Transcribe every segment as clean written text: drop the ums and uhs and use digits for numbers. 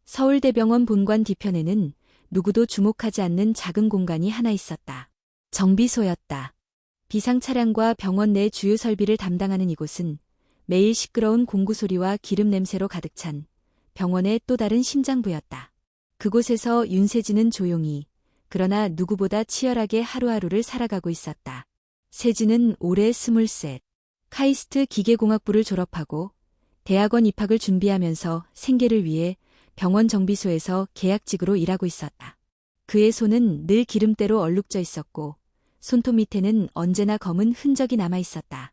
서울대병원 본관 뒤편에는 누구도 주목하지 않는 작은 공간이 하나 있었다. 정비소였다. 비상 차량과 병원 내 주요 설비를 담당하는 이곳은 매일 시끄러운 공구 소리와 기름 냄새로 가득 찬 병원의 또 다른 심장부였다. 그곳에서 윤세진은 조용히, 그러나 누구보다 치열하게 하루하루를 살아가고 있었다. 세진은 올해 23, 카이스트 기계공학부를 졸업하고 대학원 입학을 준비하면서 생계를 위해 병원 정비소에서 계약직으로 일하고 있었다. 그의 손은 늘 기름때로 얼룩져 있었고 손톱 밑에는 언제나 검은 흔적이 남아 있었다.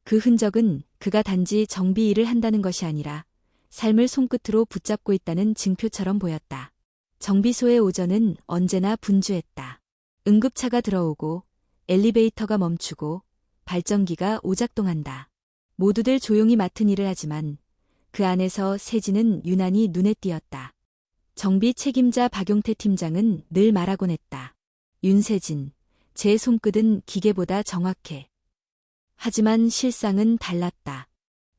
그 흔적은 그가 단지 정비 일을 한다는 것이 아니라 삶을 손끝으로 붙잡고 있다는 증표처럼 보였다. 정비소의 오전은 언제나 분주했다. 응급차가 들어오고 엘리베이터가 멈추고 발전기가 오작동한다. 모두들 조용히 맡은 일을 하지만 그 안에서 세진은 유난히 눈에 띄었다. 정비 책임자 박용태 팀장은 늘 말하곤 했다. 윤세진, 제 손끝은 기계보다 정확해. 하지만 실상은 달랐다.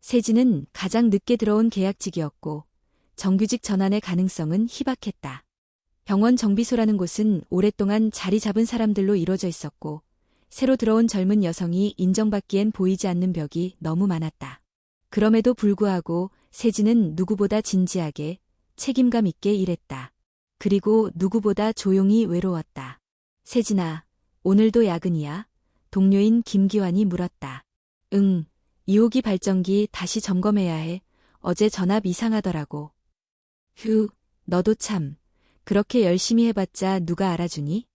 세진은 가장 늦게 들어온 계약직이었고 정규직 전환의 가능성은 희박했다. 병원 정비소라는 곳은 오랫동안 자리 잡은 사람들로 이루어져 있었고 새로 들어온 젊은 여성이 인정받기엔 보이지 않는 벽이 너무 많았다. 그럼에도 불구하고 세진은 누구보다 진지하게 책임감 있게 일했다. 그리고 누구보다 조용히 외로웠다. 세진아, 오늘도 야근이야? 동료인 김기환이 물었다. 응, 2호기 발전기 다시 점검해야 해. 어제 전압 이상하더라고. 휴, 너도 참. 그렇게 열심히 해봤자 누가 알아주니?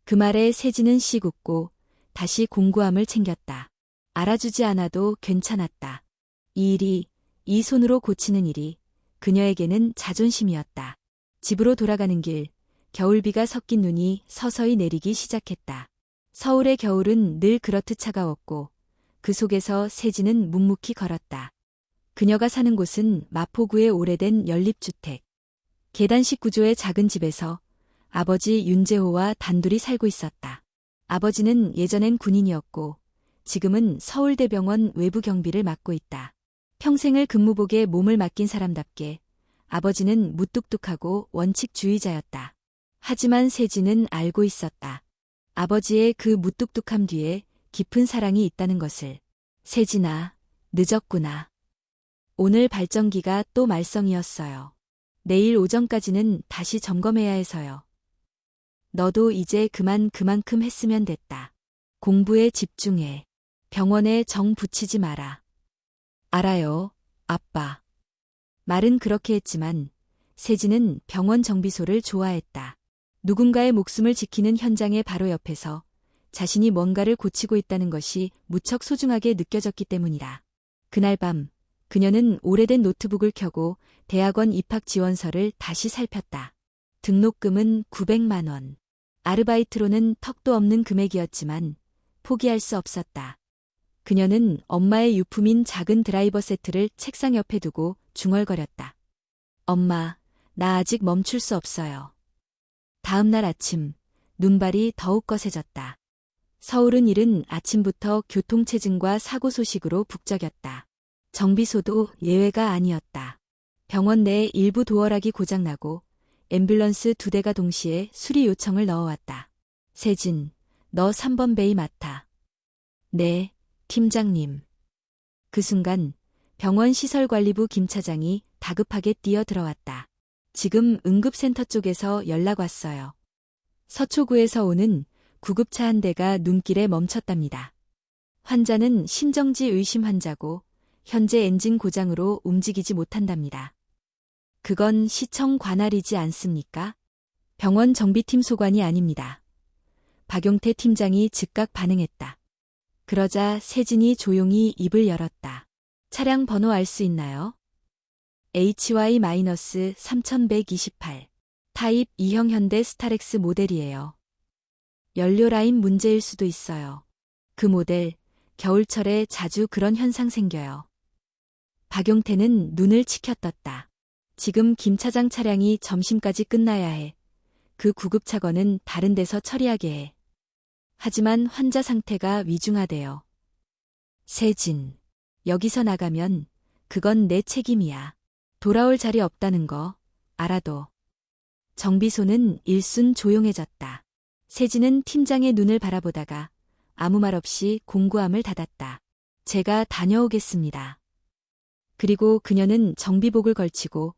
그 말에 세진은 씩 웃고 다시 공구함을 챙겼다. 알아주지 않아도 괜찮았다. 이 일이, 이 손으로 고치는 일이 그녀에게는 자존심이었다. 집으로 돌아가는 길, 겨울비가 섞인 눈이 서서히 내리기 시작했다. 서울의 겨울은 늘 그렇듯 차가웠고 그 속에서 세진은 묵묵히 걸었다. 그녀가 사는 곳은 마포구의 오래된 연립주택. 계단식 구조의 작은 집에서 아버지 윤재호와 단둘이 살고 있었다. 아버지는 예전엔 군인이었고 지금은 서울대병원 외부 경비를 맡고 있다. 평생을 근무복에 몸을 맡긴 사람답게 아버지는 무뚝뚝하고 원칙주의자였다. 하지만 세진은 알고 있었다. 아버지의 그 무뚝뚝함 뒤에 깊은 사랑이 있다는 것을. 세진아, 늦었구나. 오늘 발전기가 또 말썽이었어요. 내일 오전까지는 다시 점검해야 해서요. 너도 이제 그만큼 했으면 됐다. 공부에 집중해. 병원에 정 붙이지 마라. 알아요, 아빠. 말은 그렇게 했지만 세진은 병원 정비소를 좋아했다. 누군가의 목숨을 지키는 현장의 바로 옆에서 자신이 뭔가를 고치고 있다는 것이 무척 소중하게 느껴졌기 때문이다. 그날 밤 그녀는 오래된 노트북을 켜고 대학원 입학 지원서를 다시 살폈다. 등록금은 900만 원. 아르바이트로는 턱도 없는 금액이었지만 포기할 수 없었다. 그녀는 엄마의 유품인 작은 드라이버 세트를 책상 옆에 두고 중얼거렸다. 엄마, 나 아직 멈출 수 없어요. 다음 날 아침, 눈발이 더욱 거세졌다. 서울은 이른 아침부터 교통체증과 사고 소식으로 북적였다. 정비소도 예외가 아니었다. 병원 내에 일부 도어락이 고장나고 앰뷸런스 2대가 동시에 수리 요청을 넣어왔다. 세진, 너 3번 베이 맡아. 네, 팀장님. 그 순간 병원 시설관리부 김 차장이 다급하게 뛰어들어왔다. 지금 응급센터 쪽에서 연락 왔어요. 서초구에서 오는 구급차 한 대가 눈길에 멈췄답니다. 환자는 심정지 의심 환자고 현재 엔진 고장으로 움직이지 못한답니다. 그건 시청 관할이지 않습니까? 병원 정비팀 소관이 아닙니다. 박용태 팀장이 즉각 반응했다. 그러자 세진이 조용히 입을 열었다. 차량 번호 알 수 있나요? HY-3128. 타입 2형 현대 스타렉스 모델이에요. 연료 라인 문제일 수도 있어요. 그 모델, 겨울철에 자주 그런 현상 생겨요. 박용태는 눈을 치켜떴다. 지금 김 차장 차량이 점심까지 끝나야 해. 그 구급차건은 다른 데서 처리하게 해. 하지만 환자 상태가 위중하대요. 세진, 여기서 나가면 그건 내 책임이야. 돌아올 자리 없다는 거 알아도. 정비소는 일순 조용해졌다. 세진은 팀장의 눈을 바라보다가 아무 말 없이 공구함을 닫았다. 제가 다녀오겠습니다. 그리고 그녀는 정비복을 걸치고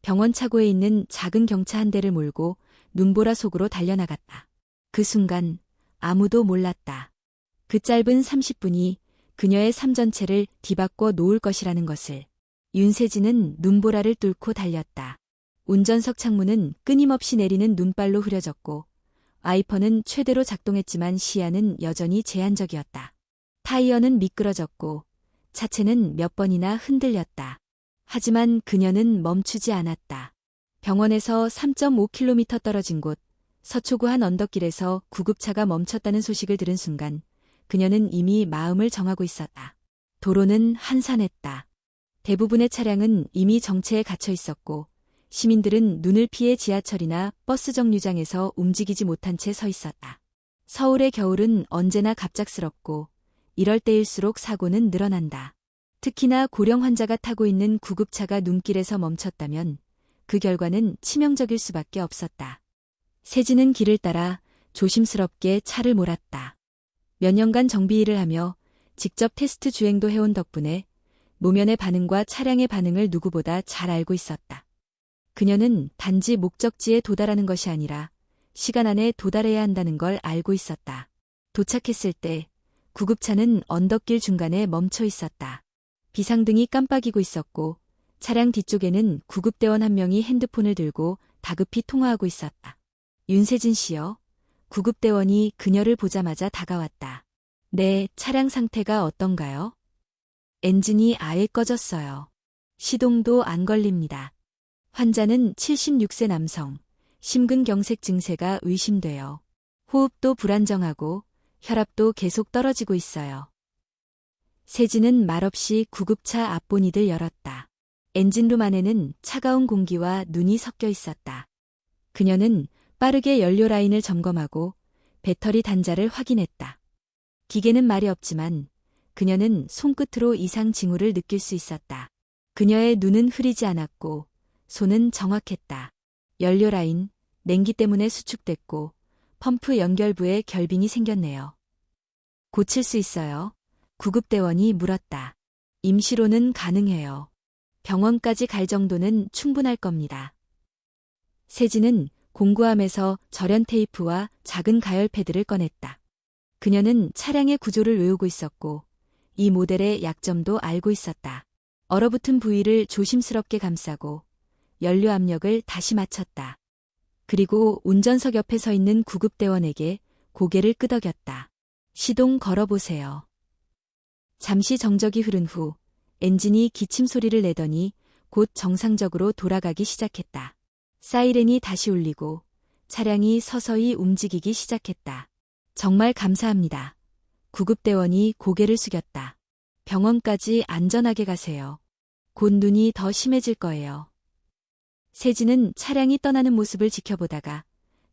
병원 차고에 있는 작은 경차 한 대를 몰고 눈보라 속으로 달려나갔다. 그 순간 아무도 몰랐다. 그 짧은 30분이 그녀의 삶 전체를 뒤바꿔 놓을 것이라는 것을. 윤세진은 눈보라를 뚫고 달렸다. 운전석 창문은 끊임없이 내리는 눈발로 흐려졌고 와이퍼는 최대로 작동했지만 시야는 여전히 제한적이었다. 타이어는 미끄러졌고 차체는 몇 번이나 흔들렸다. 하지만 그녀는 멈추지 않았다. 병원에서 3.5km 떨어진 곳 서초구 한 언덕길에서 구급차가 멈췄다는 소식을 들은 순간 그녀는 이미 마음을 정하고 있었다. 도로는 한산했다. 대부분의 차량은 이미 정체에 갇혀 있었고 시민들은 눈을 피해 지하철이나 버스 정류장에서 움직이지 못한 채 서 있었다. 서울의 겨울은 언제나 갑작스럽고 이럴 때일수록 사고는 늘어난다. 특히나 고령 환자가 타고 있는 구급차가 눈길에서 멈췄다면 그 결과는 치명적일 수밖에 없었다. 세진은 길을 따라 조심스럽게 차를 몰았다. 몇 년간 정비 일을 하며 직접 테스트 주행도 해온 덕분에 노면의 반응과 차량의 반응을 누구보다 잘 알고 있었다. 그녀는 단지 목적지에 도달하는 것이 아니라 시간 안에 도달해야 한다는 걸 알고 있었다. 도착했을 때 구급차는 언덕길 중간에 멈춰 있었다. 비상등이 깜빡이고 있었고 차량 뒤쪽에는 구급대원 한 명이 핸드폰을 들고 다급히 통화하고 있었다. 윤세진 씨요. 구급대원이 그녀를 보자마자 다가왔다. 네, 차량 상태가 어떤가요? 엔진이 아예 꺼졌어요. 시동도 안 걸립니다. 환자는 76세 남성, 심근경색 증세가 의심돼요. 호흡도 불안정하고 혈압도 계속 떨어지고 있어요. 세진은 말없이 구급차 앞본이들 열었다. 엔진룸 안에는 차가운 공기와 눈이 섞여 있었다. 그녀는 빠르게 연료 라인을 점검하고 배터리 단자를 확인했다. 기계는 말이 없지만 그녀는 손끝으로 이상 징후를 느낄 수 있었다. 그녀의 눈은 흐리지 않았고 손은 정확했다. 연료 라인, 냉기 때문에 수축됐고 펌프 연결부에 결빙이 생겼네요. 고칠 수 있어요? 구급대원이 물었다. 임시로는 가능해요. 병원까지 갈 정도는 충분할 겁니다. 세진은 공구함에서 절연 테이프와 작은 가열 패드를 꺼냈다. 그녀는 차량의 구조를 외우고 있었고 이 모델의 약점도 알고 있었다. 얼어붙은 부위를 조심스럽게 감싸고 연료 압력을 다시 맞췄다. 그리고 운전석 옆에 서 있는 구급대원에게 고개를 끄덕였다. 시동 걸어보세요. 잠시 정적이 흐른 후 엔진이 기침 소리를 내더니 곧 정상적으로 돌아가기 시작했다. 사이렌이 다시 울리고 차량이 서서히 움직이기 시작했다. 정말 감사합니다. 구급대원이 고개를 숙였다. 병원까지 안전하게 가세요. 곧 눈이 더 심해질 거예요. 세진은 차량이 떠나는 모습을 지켜보다가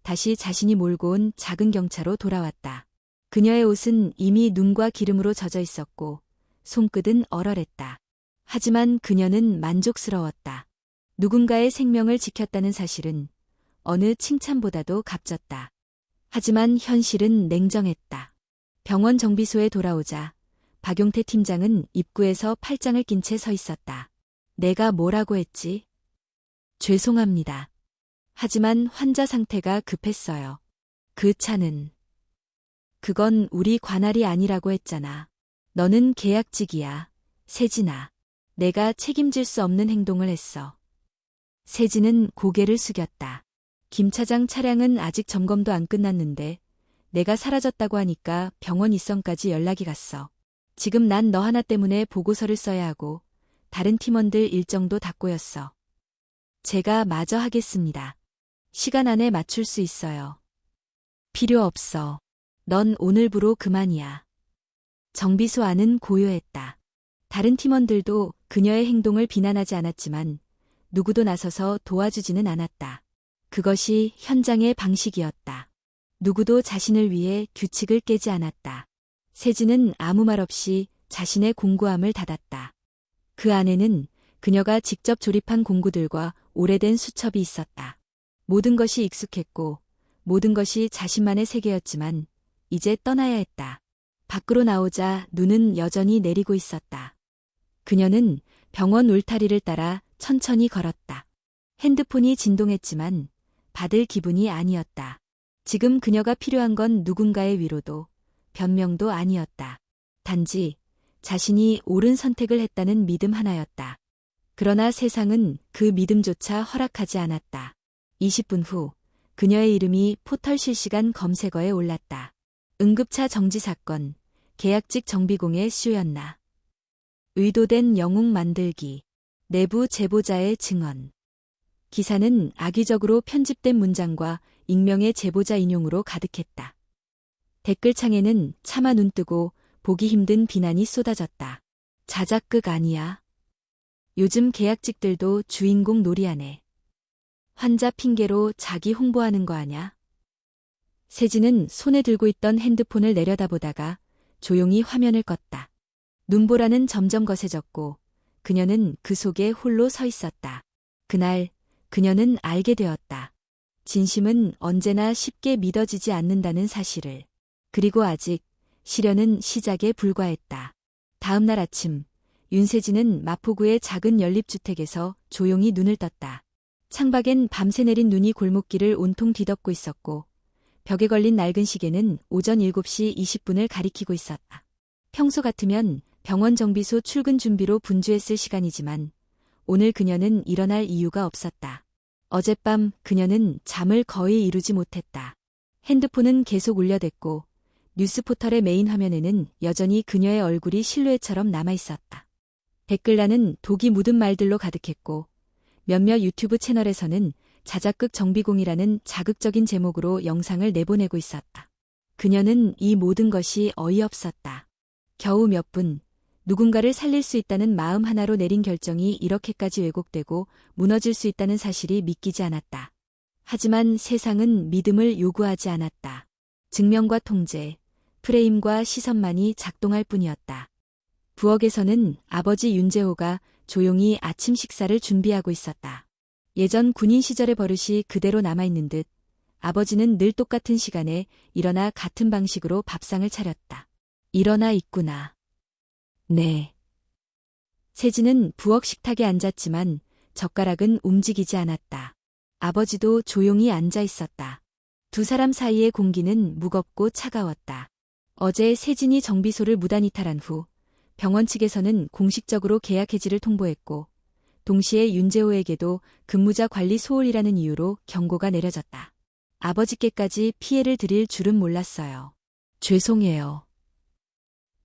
다시 자신이 몰고 온 작은 경차로 돌아왔다. 그녀의 옷은 이미 눈과 기름으로 젖어 있었고 손끝은 얼얼했다. 하지만 그녀는 만족스러웠다. 누군가의 생명을 지켰다는 사실은 어느 칭찬보다도 값졌다. 하지만 현실은 냉정했다. 병원 정비소에 돌아오자 박용태 팀장은 입구에서 팔짱을 낀 채 서 있었다. 내가 뭐라고 했지? 죄송합니다. 하지만 환자 상태가 급했어요. 그 차는. 그건 우리 관할이 아니라고 했잖아. 너는 계약직이야, 세진아. 내가 책임질 수 없는 행동을 했어. 세진은 고개를 숙였다. 김 차장 차량은 아직 점검도 안 끝났는데 내가 사라졌다고 하니까 병원 입성까지 연락이 갔어. 지금 난 너 하나 때문에 보고서를 써야 하고 다른 팀원들 일정도 다 꼬였어. 제가 마저 하겠습니다. 시간 안에 맞출 수 있어요. 필요 없어. 넌 오늘부로 그만이야. 정비소 안은 고요했다. 다른 팀원들도 그녀의 행동을 비난하지 않았지만 누구도 나서서 도와주지는 않았다. 그것이 현장의 방식이었다. 누구도 자신을 위해 규칙을 깨지 않았다. 세진은 아무 말 없이 자신의 공구함을 닫았다. 그 안에는 그녀가 직접 조립한 공구들과 오래된 수첩이 있었다. 모든 것이 익숙했고 모든 것이 자신만의 세계였지만 이제 떠나야 했다. 밖으로 나오자 눈은 여전히 내리고 있었다. 그녀는 병원 울타리를 따라 천천히 걸었다. 핸드폰이 진동했지만 받을 기분이 아니었다. 지금 그녀가 필요한 건 누군가의 위로도 변명도 아니었다. 단지 자신이 옳은 선택을 했다는 믿음 하나였다. 그러나 세상은 그 믿음조차 허락하지 않았다. 20분 후 그녀의 이름이 포털 실시간 검색어에 올랐다. 응급차 정지 사건, 계약직 정비공의 쇼였나. 의도된 영웅 만들기, 내부 제보자의 증언. 기사는 악의적으로 편집된 문장과 익명의 제보자 인용으로 가득했다. 댓글창에는 차마 눈뜨고 보기 힘든 비난이 쏟아졌다. 자작극 아니야? 요즘 계약직들도 주인공 놀이하네. 환자 핑계로 자기 홍보하는 거 아냐? 세진은 손에 들고 있던 핸드폰을 내려다보다가 조용히 화면을 껐다. 눈보라는 점점 거세졌고 그녀는 그 속에 홀로 서 있었다. 그날 그녀는 알게 되었다. 진심은 언제나 쉽게 믿어지지 않는다는 사실을. 그리고 아직 시련은 시작에 불과했다. 다음 날 아침 윤세진은 마포구의 작은 연립주택에서 조용히 눈을 떴다. 창밖엔 밤새 내린 눈이 골목길을 온통 뒤덮고 있었고 벽에 걸린 낡은 시계는 오전 7시 20분을 가리키고 있었다. 평소 같으면 병원 정비소 출근 준비로 분주했을 시간이지만 오늘 그녀는 일어날 이유가 없었다. 어젯밤 그녀는 잠을 거의 이루지 못했다. 핸드폰은 계속 울려댔고 뉴스포털의 메인 화면에는 여전히 그녀의 얼굴이 실루엣처럼 남아있었다. 댓글란은 독이 묻은 말들로 가득했고 몇몇 유튜브 채널에서는 자작극 정비공이라는 자극적인 제목으로 영상을 내보내고 있었다. 그녀는 이 모든 것이 어이없었다. 겨우 몇 분, 누군가를 살릴 수 있다는 마음 하나로 내린 결정이 이렇게까지 왜곡되고 무너질 수 있다는 사실이 믿기지 않았다. 하지만 세상은 믿음을 요구하지 않았다. 증명과 통제, 프레임과 시선만이 작동할 뿐이었다. 부엌에서는 아버지 윤재호가 조용히 아침 식사를 준비하고 있었다. 예전 군인 시절의 버릇이 그대로 남아있는 듯 아버지는 늘 똑같은 시간에 일어나 같은 방식으로 밥상을 차렸다. 일어나 있구나. 네. 세진은 부엌 식탁에 앉았지만 젓가락은 움직이지 않았다. 아버지도 조용히 앉아 있었다. 두 사람 사이의 공기는 무겁고 차가웠다. 어제 세진이 정비소를 무단 이탈한 후 병원 측에서는 공식적으로 계약 해지를 통보했고 동시에 윤재호에게도 근무자 관리 소홀이라는 이유로 경고가 내려졌다. 아버지께까지 피해를 드릴 줄은 몰랐어요. 죄송해요.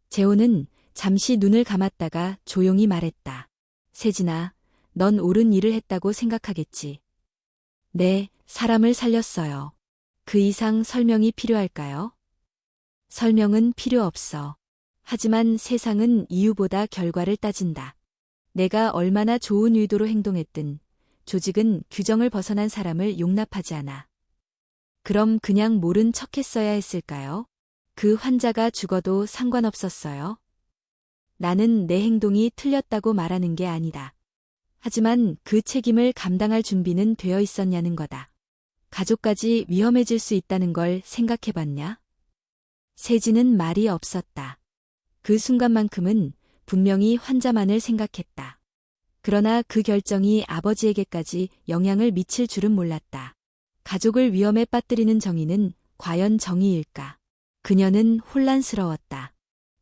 재호는 잠시 눈을 감았다가 조용히 말했다. 세진아, 넌 옳은 일을 했다고 생각하겠지. 네, 사람을 살렸어요. 그 이상 설명이 필요할까요? 설명은 필요 없어. 하지만 세상은 이유보다 결과를 따진다. 내가 얼마나 좋은 의도로 행동했든 조직은 규정을 벗어난 사람을 용납하지 않아. 그럼 그냥 모른 척했어야 했을까요? 그 환자가 죽어도 상관없었어요. 나는 내 행동이 틀렸다고 말하는 게 아니다. 하지만 그 책임을 감당할 준비는 되어 있었냐는 거다. 가족까지 위험해질 수 있다는 걸 생각해봤냐? 세진은 말이 없었다. 그 순간만큼은 분명히 환자만을 생각했다. 그러나 그 결정이 아버지에게까지 영향을 미칠 줄은 몰랐다. 가족을 위험에 빠뜨리는 정의는 과연 정의일까? 그녀는 혼란스러웠다.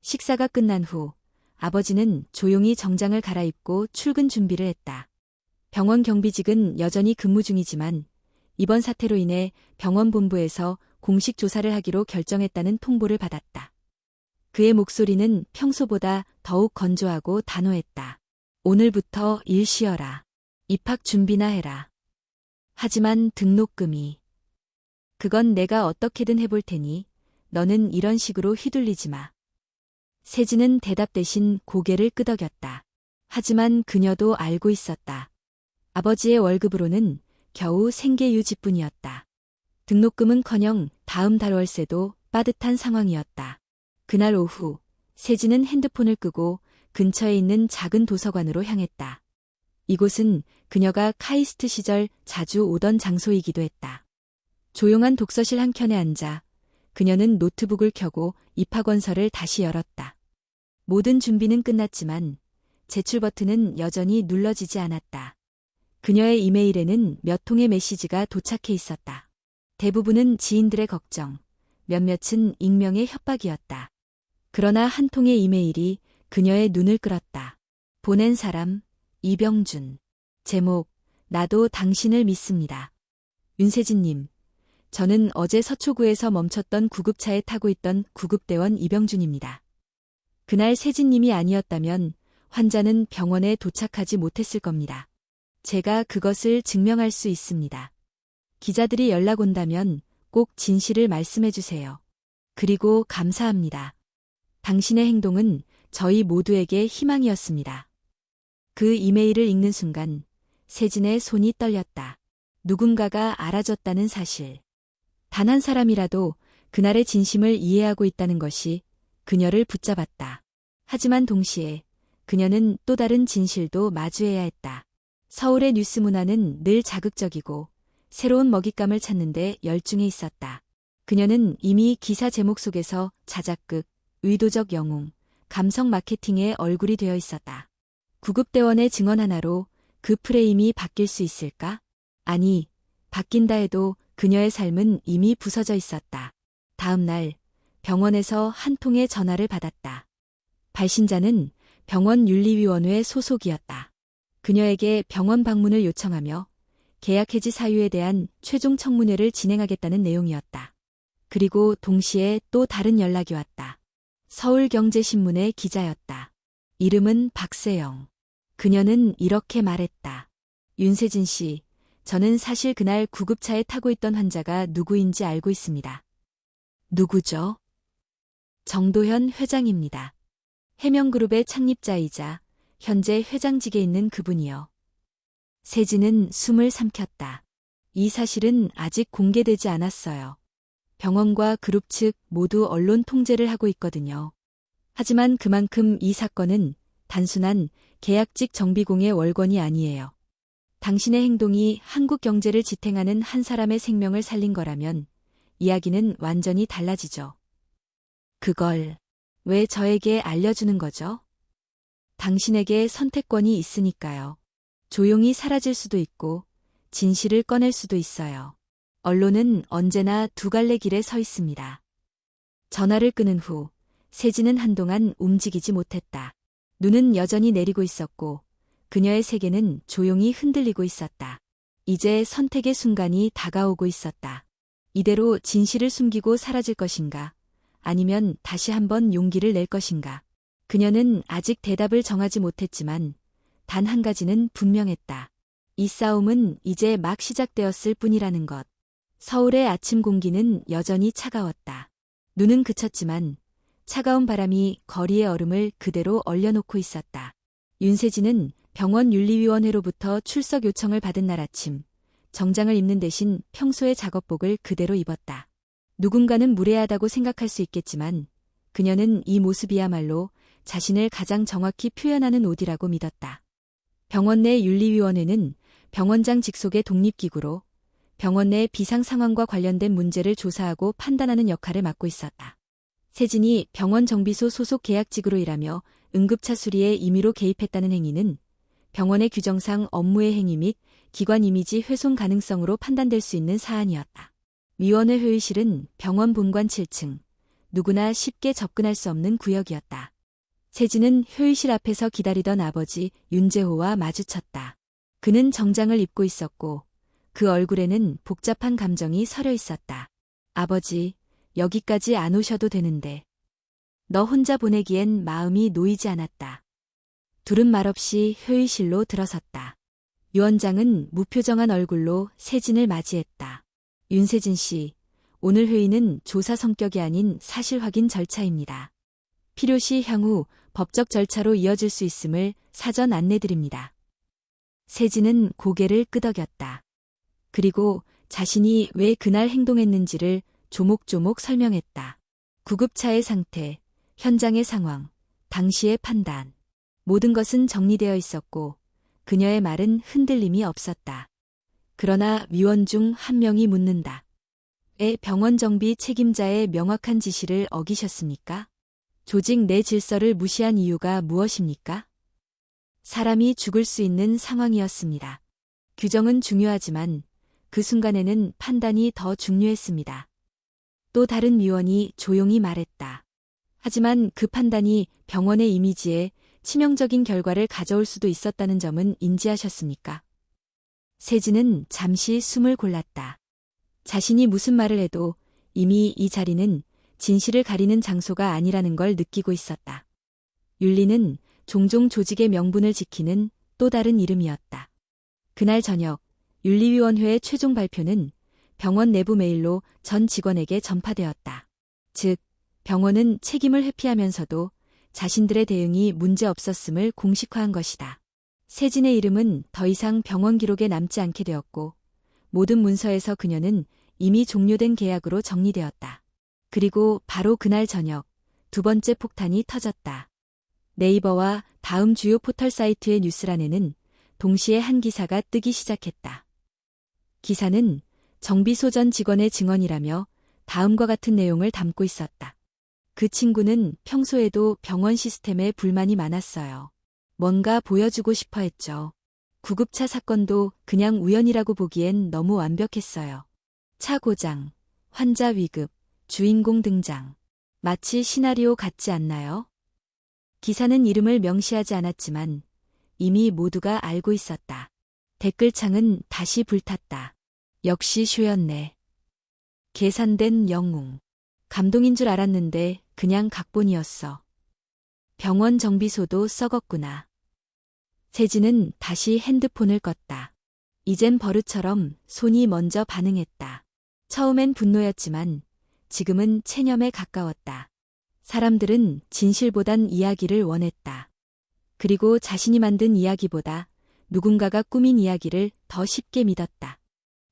식사가 끝난 후 아버지는 조용히 정장을 갈아입고 출근 준비를 했다. 병원 경비직은 여전히 근무 중이지만 이번 사태로 인해 병원 본부에서 공식 조사를 하기로 결정했다는 통보를 받았다. 그의 목소리는 평소보다 더욱 건조하고 단호했다. 오늘부터 일 쉬어라. 입학 준비나 해라. 하지만 등록금이. 그건 내가 어떻게든 해볼 테니 너는 이런 식으로 휘둘리지 마. 세진은 대답 대신 고개를 끄덕였다. 하지만 그녀도 알고 있었다. 아버지의 월급으로는 겨우 생계 유지뿐이었다. 등록금은커녕 다음 달 월세도 빠듯한 상황이었다. 그날 오후 세진은 핸드폰을 끄고 근처에 있는 작은 도서관으로 향했다. 이곳은 그녀가 카이스트 시절 자주 오던 장소이기도 했다. 조용한 독서실 한켠에 앉아 그녀는 노트북을 켜고 입학원서를 다시 열었다. 모든 준비는 끝났지만 제출 버튼은 여전히 눌러지지 않았다. 그녀의 이메일에는 몇 통의 메시지가 도착해 있었다. 대부분은 지인들의 걱정, 몇몇은 익명의 협박이었다. 그러나 한 통의 이메일이 그녀의 눈을 끌었다. 보낸 사람, 이병준. 제목, 나도 당신을 믿습니다. 윤세진님, 저는 어제 서초구에서 멈췄던 구급차에 타고 있던 구급대원 이병준입니다. 그날 세진님이 아니었다면 환자는 병원에 도착하지 못했을 겁니다. 제가 그것을 증명할 수 있습니다. 기자들이 연락 온다면 꼭 진실을 말씀해 주세요. 그리고 감사합니다. 당신의 행동은 저희 모두에게 희망이었습니다. 그 이메일을 읽는 순간 세진의 손이 떨렸다. 누군가가 알아줬다는 사실. 단 한 사람이라도 그날의 진심을 이해하고 있다는 것이 그녀를 붙잡았다. 하지만 동시에 그녀는 또 다른 진실도 마주해야 했다. 서울의 뉴스 문화는 늘 자극적이고 새로운 먹잇감을 찾는데 열중해 있었다. 그녀는 이미 기사 제목 속에서 자작극, 의도적 영웅, 감성 마케팅의 얼굴이 되어 있었다. 구급대원의 증언 하나로 그 프레임이 바뀔 수 있을까? 아니, 바뀐다 해도 그녀의 삶은 이미 부서져 있었다. 다음 날 병원에서 한 통의 전화를 받았다. 발신자는 병원윤리위원회 소속이었다. 그녀에게 병원 방문을 요청하며 계약 해지 사유에 대한 최종 청문회를 진행하겠다는 내용이었다. 그리고 동시에 또 다른 연락이 왔다. 서울경제신문의 기자였다. 이름은 박세영. 그녀는 이렇게 말했다. 윤세진 씨, 저는 사실 그날 구급차에 타고 있던 환자가 누구인지 알고 있습니다. 누구죠? 정도현 회장입니다. 해명그룹의 창립자이자 현재 회장직에 있는 그분이요. 세진은 숨을 삼켰다. 이 사실은 아직 공개되지 않았어요. 병원과 그룹 측 모두 언론 통제를 하고 있거든요. 하지만 그만큼 이 사건은 단순한 계약직 정비공의 월권이 아니에요. 당신의 행동이 한국 경제를 지탱하는 한 사람의 생명을 살린 거라면 이야기는 완전히 달라지죠. 그걸 왜 저에게 알려주는 거죠? 당신에게 선택권이 있으니까요. 조용히 사라질 수도 있고 진실을 꺼낼 수도 있어요. 언론은 언제나 두 갈래 길에 서 있습니다. 전화를 끊은 후 세진은 한동안 움직이지 못했다. 눈은 여전히 내리고 있었고 그녀의 세계는 조용히 흔들리고 있었다. 이제 선택의 순간이 다가오고 있었다. 이대로 진실을 숨기고 사라질 것인가? 아니면 다시 한번 용기를 낼 것인가? 그녀는 아직 대답을 정하지 못했지만 단 한 가지는 분명했다. 이 싸움은 이제 막 시작되었을 뿐이라는 것. 서울의 아침 공기는 여전히 차가웠다. 눈은 그쳤지만 차가운 바람이 거리의 얼음을 그대로 얼려놓고 있었다. 윤세진은 병원윤리위원회로부터 출석 요청을 받은 날 아침, 정장을 입는 대신 평소의 작업복을 그대로 입었다. 누군가는 무례하다고 생각할 수 있겠지만 그녀는 이 모습이야말로 자신을 가장 정확히 표현하는 옷이라고 믿었다. 병원 내 윤리위원회는 병원장 직속의 독립기구로 병원 내 비상 상황과 관련된 문제를 조사하고 판단하는 역할을 맡고 있었다. 세진이 병원 정비소 소속 계약직으로 일하며 응급차 수리에 임의로 개입했다는 행위는 병원의 규정상 업무의 행위 및 기관 이미지 훼손 가능성으로 판단될 수 있는 사안이었다. 위원회 회의실은 병원 본관 7층, 누구나 쉽게 접근할 수 없는 구역이었다. 세진은 회의실 앞에서 기다리던 아버지 윤재호와 마주쳤다. 그는 정장을 입고 있었고 그 얼굴에는 복잡한 감정이 서려 있었다. 아버지, 여기까지 안 오셔도 되는데. 너 혼자 보내기엔 마음이 놓이지 않았다. 둘은 말없이 회의실로 들어섰다. 위원장은 무표정한 얼굴로 세진을 맞이했다. 윤세진 씨, 오늘 회의는 조사 성격이 아닌 사실 확인 절차입니다. 필요시 향후 법적 절차로 이어질 수 있음을 사전 안내드립니다. 세진은 고개를 끄덕였다. 그리고 자신이 왜 그날 행동했는지를 조목조목 설명했다. 구급차의 상태, 현장의 상황, 당시의 판단. 모든 것은 정리되어 있었고 그녀의 말은 흔들림이 없었다. 그러나 위원 중 한 명이 묻는다. 왜 병원 정비 책임자의 명확한 지시를 어기셨습니까? 조직 내 질서를 무시한 이유가 무엇입니까? 사람이 죽을 수 있는 상황이었습니다. 규정은 중요하지만 그 순간에는 판단이 더 중요했습니다. 또 다른 위원이 조용히 말했다. 하지만 그 판단이 병원의 이미지에 치명적인 결과를 가져올 수도 있었다는 점은 인지하셨습니까? 세진은 잠시 숨을 골랐다. 자신이 무슨 말을 해도 이미 이 자리는 진실을 가리는 장소가 아니라는 걸 느끼고 있었다. 윤리는 종종 조직의 명분을 지키는 또 다른 이름이었다. 그날 저녁 윤리위원회의 최종 발표는 병원 내부 메일로 전 직원에게 전파되었다. 즉, 병원은 책임을 회피하면서도 자신들의 대응이 문제없었음을 공식화한 것이다. 세진의 이름은 더 이상 병원 기록에 남지 않게 되었고 모든 문서에서 그녀는 이미 종료된 계약으로 정리되었다. 그리고 바로 그날 저녁 두 번째 폭탄이 터졌다. 네이버와 다음 주요 포털 사이트의 뉴스란에는 동시에 한 기사가 뜨기 시작했다. 기사는 정비소 전 직원의 증언이라며 다음과 같은 내용을 담고 있었다. 그 친구는 평소에도 병원 시스템에 불만이 많았어요. 뭔가 보여주고 싶어 했죠. 구급차 사건도 그냥 우연이라고 보기엔 너무 완벽했어요. 차 고장, 환자 위급, 주인공 등장. 마치 시나리오 같지 않나요? 기사는 이름을 명시하지 않았지만 이미 모두가 알고 있었다. 댓글창은 다시 불탔다. 역시 쇼였네. 계산된 영웅. 감동인 줄 알았는데 그냥 각본이었어. 병원 정비소도 썩었구나. 세진은 다시 핸드폰을 껐다. 이젠 버릇처럼 손이 먼저 반응했다. 처음엔 분노였지만 지금은 체념에 가까웠다. 사람들은 진실보단 이야기를 원했다. 그리고 자신이 만든 이야기보다 누군가가 꾸민 이야기를 더 쉽게 믿었다.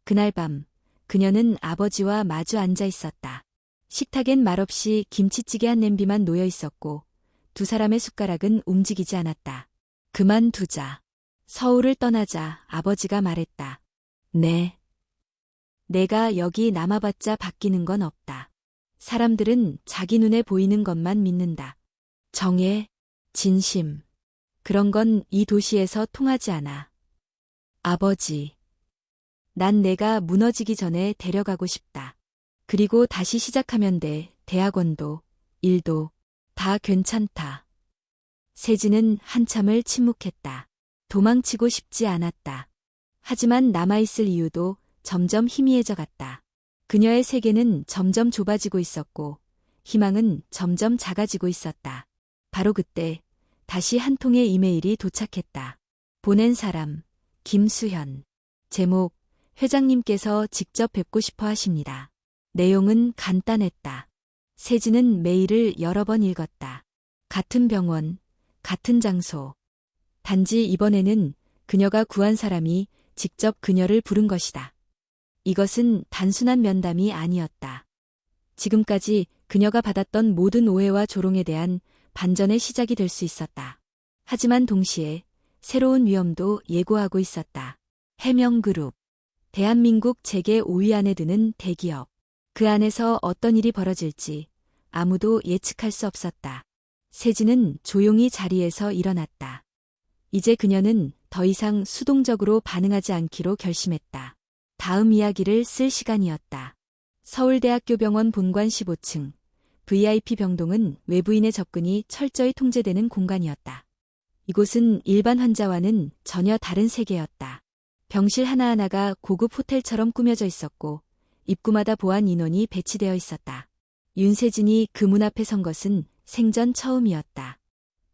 그날 밤 그녀는 아버지와 마주 앉아 있었다. 식탁엔 말없이 김치찌개 한 냄비만 놓여 있었고 두 사람의 숟가락은 움직이지 않았다. 그만두자. 서울을 떠나자 아버지가 말했다. 네. 내가 여기 남아봤자 바뀌는 건 없다. 사람들은 자기 눈에 보이는 것만 믿는다. 정의, 진심. 그런 건 이 도시에서 통하지 않아. 아버지. 난 내가 무너지기 전에 데려가고 싶다. 그리고 다시 시작하면 돼. 대학원도, 일도, 다 괜찮다. 세진은 한참을 침묵했다. 도망치고 싶지 않았다. 하지만 남아있을 이유도 점점 희미해져 갔다. 그녀의 세계는 점점 좁아지고 있었고 희망은 점점 작아지고 있었다. 바로 그때 다시 한 통의 이메일이 도착했다. 보낸 사람, 김수현. 제목, 회장님께서 직접 뵙고 싶어 하십니다. 내용은 간단했다. 세진은 메일을 여러 번 읽었다. 같은 병원, 같은 장소. 단지 이번에는 그녀가 구한 사람이 직접 그녀를 부른 것이다. 이것은 단순한 면담이 아니었다. 지금까지 그녀가 받았던 모든 오해와 조롱에 대한 반전의 시작이 될 수 있었다. 하지만 동시에 새로운 위험도 예고하고 있었다. 해명그룹. 대한민국 재계 5위 안에 드는 대기업. 그 안에서 어떤 일이 벌어질지 아무도 예측할 수 없었다. 세진은 조용히 자리에서 일어났다. 이제 그녀는 더 이상 수동적으로 반응하지 않기로 결심했다. 다음 이야기를 쓸 시간이었다. 서울대학교 병원 본관 15층. VIP 병동은 외부인의 접근이 철저히 통제되는 공간이었다. 이곳은 일반 환자와는 전혀 다른 세계였다. 병실 하나하나가 고급 호텔처럼 꾸며져 있었고 입구마다 보안 인원이 배치되어 있었다. 윤세진이 그 문 앞에 선 것은 생전 처음이었다.